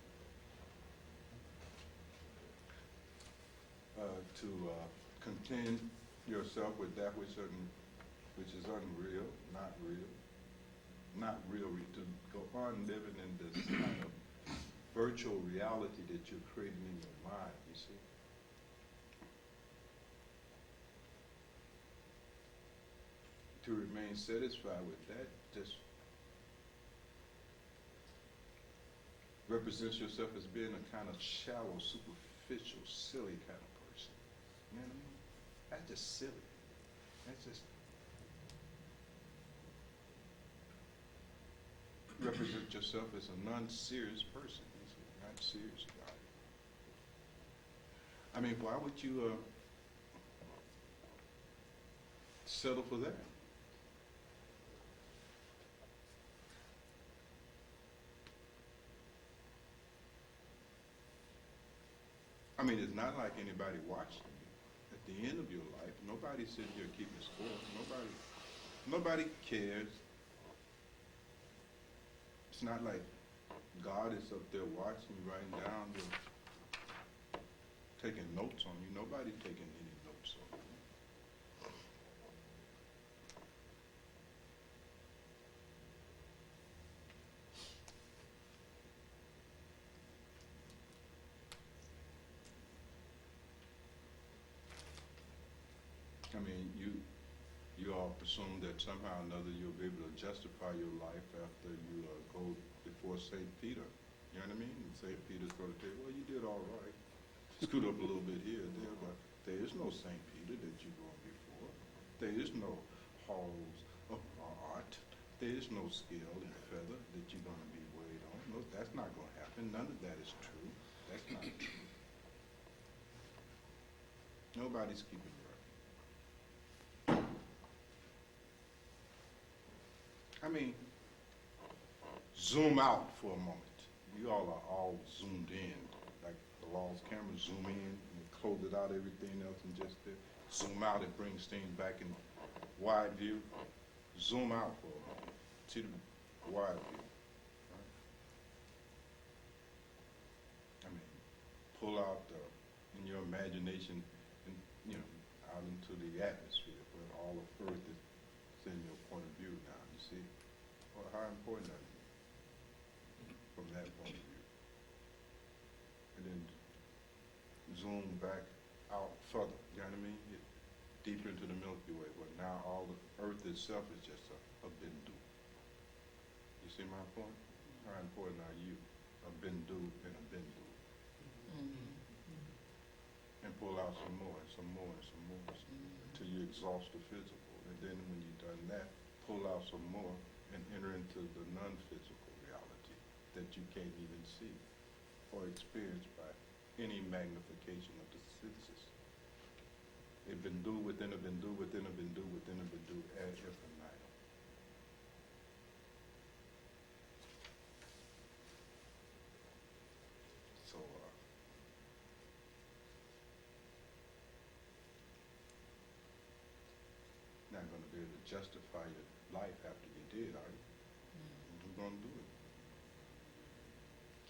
A: To content yourself with that which is unreal, not real, to go on living in this kind of virtual reality that you're creating in your mind, you see. To remain satisfied with that just represents yourself as being a kind of shallow, superficial, silly kind of person. You know what I mean? That's just silly. That's just represent yourself as a non-serious person. You see, not serious about it. I mean, why would you settle for that? I mean, it's not like anybody watching you. At the end of your life, nobody's sitting here keeping score. Nobody cares. It's not like God is up there watching you, writing down, taking notes on you. Nobody's taking any notes on you. I mean, you all presume that somehow or another you'll be able to justify your life after you go before St. Peter. You know what I mean? And St. Peter's going to tell you, well, you did all right. Scoot up a little bit here and there, but there is no St. Peter that you're going before. There is no halls of art. There is no scale and feather that you're going to be weighed on. No, that's not going to happen. None of that is true. That's not true. Nobody's keeping record. I mean, zoom out for a moment. You all are all zoomed in, like the law's camera, zoom in and close it out, everything else, and just zoom out, it brings things back in wide view. Zoom out for a moment, see the wide view. Right? I mean, pull out in your imagination, and, you know, out into the atmosphere where all of Earth is in your point of view now. You see, well, how important are you from that point of view? And then zoom back out further. You know what I mean? Get deeper into the Milky Way, where now all the Earth itself is just a bindu. You see my point? How important are you? A bindu and a bindu. And pull out some more and some more and some more until you exhaust the physical. And then when you've done that, pull out some more and enter into the non-physical reality that you can't even see or experience by any magnification of the senses. A bindu within a bindu within a bindu within a bindu ad infinitum. So, not going to be able to justify your life after you did, are you? Who's going to do it?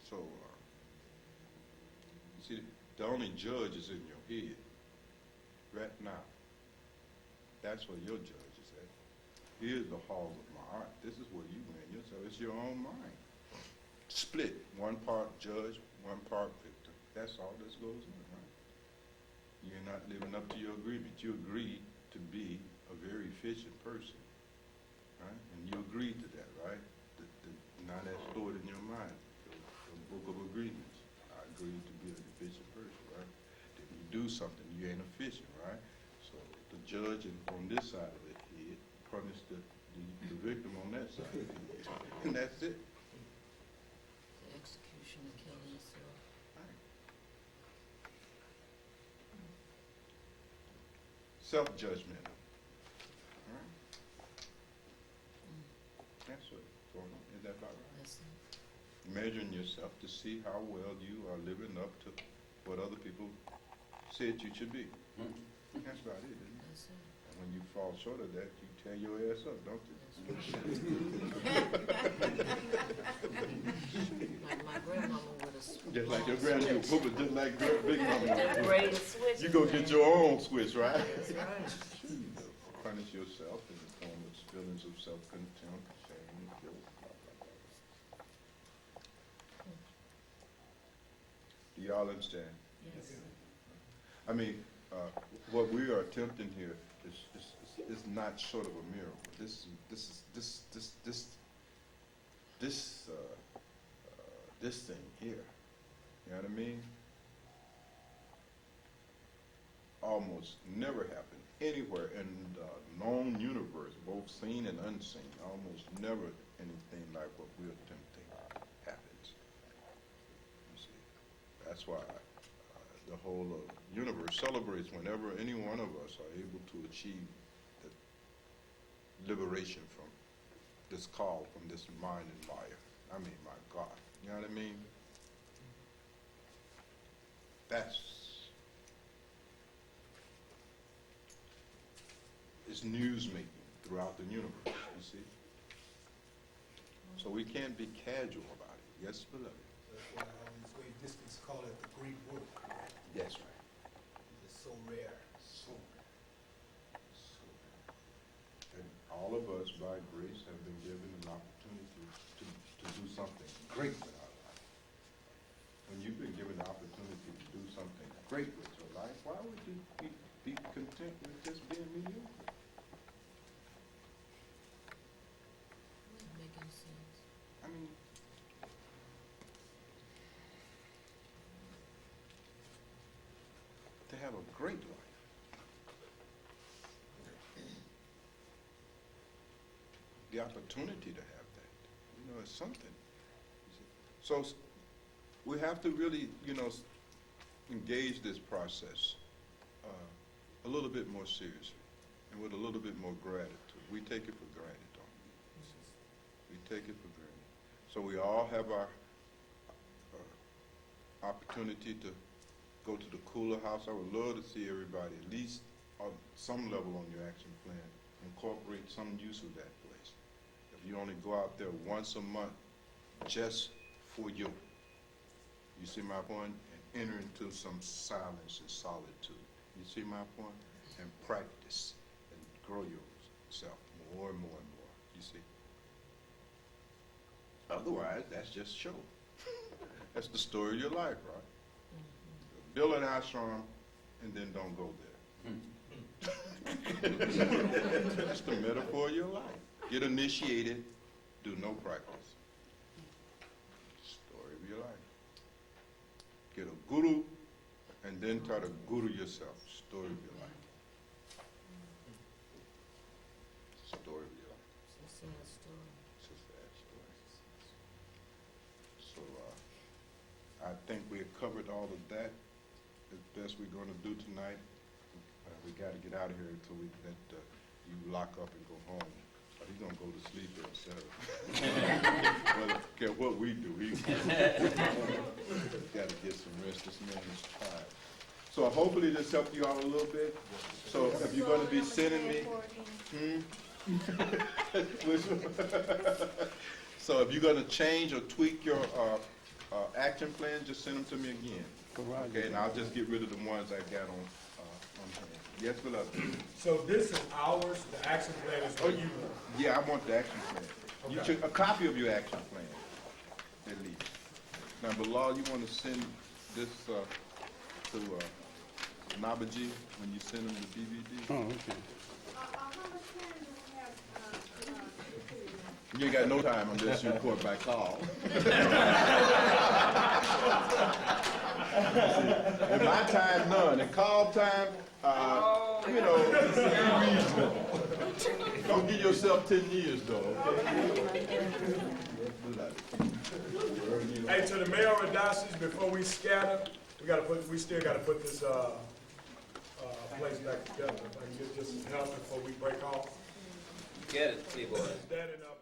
A: So, you see, the only judge is in your head right now. That's where your judge is at. Here's the halls of my heart. This is where you win yourself. It's your own mind. Split. One part judge, one part victim. That's all this goes on, right? You're not living up to your agreement. You agreed to be a very efficient person, right? And you agreed to that, right? Now that's stored in your mind, the book of agreements. I agreed to be an efficient person, right? Then you do something, you ain't efficient, right? So the judge on this side of the head punished the victim on that side of the head. And that's it.
E: The executioner killing himself.
A: Right. Self-judgment. Right? That's what's going on. Is that about right?
E: That's it.
A: Measuring yourself to see how well you are living up to what other people said you should be. That's about it, isn't it?
E: That's it.
A: And when you fall short of that, you tear your ass up, don't you?
E: Like my grandmama would have.
A: Just like your grandmother, just like Big Mama.
E: The braid switch.
A: You go get your own switch, right?
E: That's right.
A: Punish yourself in the form of feelings of self-contempt, shame, guilt, blah, blah, blah. Do y'all understand?
E: Yes.
A: I mean, what we are attempting here is not short of a miracle. This thing here, you know what I mean? Almost never happened anywhere in the known universe, both seen and unseen. Almost never anything like what we're attempting happens. You see, that's why the whole universe celebrates whenever any one of us are able to achieve the liberation from this call, from this mind and Maya. I mean, my God. You know what I mean? It's news-making throughout the universe, you see? So we can't be casual about it. Yes, beloved?
H: That's why these great mystics call it the great work.
A: That's right.
H: It's so rare.
A: So rare. So rare. And all of us, by grace, have been given an opportunity to do something great with our life. When you've been given the opportunity to do something great with your life, why would you be content with just being mediocre?
E: Making sense.
A: I mean, to have a great life. The opportunity to have that, you know, is something. So we have to really, you know, engage this process a little bit more seriously and with a little bit more gratitude. We take it for granted, don't we? take it for granted. So we all have our opportunity to go to the cooler house. I would love to see everybody at least on some level on your action plan, incorporate some use of that place. If you only go out there once a month, just for you see my point? And enter into some silence and solitude. You see my point? And practice and grow yourself more and more and more. You see? Otherwise, that's just show. That's the story of your life, right? Build an ashram and then don't go there. That's the metaphor of your life. Get initiated, do no practice. Story of your life. Get a guru and then try to guru yourself. Story of your life. Story of your life.
E: It's a sad story.
A: It's a sad story. So I think we have covered all of that as best we're going to do tonight. We got to get out of here until we let you lock up and go home. He's going to go to sleep at 7. Well, care what we do. He's got to get some rest. This man is tired. So hopefully this helped you out a little bit. So if you're going to be sending me... So if you're going to change or tweak your action plan, just send them to me again. Okay, and I'll just get rid of the ones I got on hand. Yes, beloved.
H: So this is ours, the action plan is what you want.
A: Yeah, I want the action plan. You
H: Okay.
A: should, a copy of your action plan, at least. Now, Bilal, you want to send this to Nabaji when you send him the DVD?
I: Oh, okay.
A: You ain't got no time unless you report by call. In my time, none. In call time, be reasonable. Don't give yourself 10 years, though, okay?
H: Hey, to the mayor of diocese, before we scatter, we still gotta put this, place back together. If I can get just some help before we break off.
B: Get it, T-boy.
H: Standing up.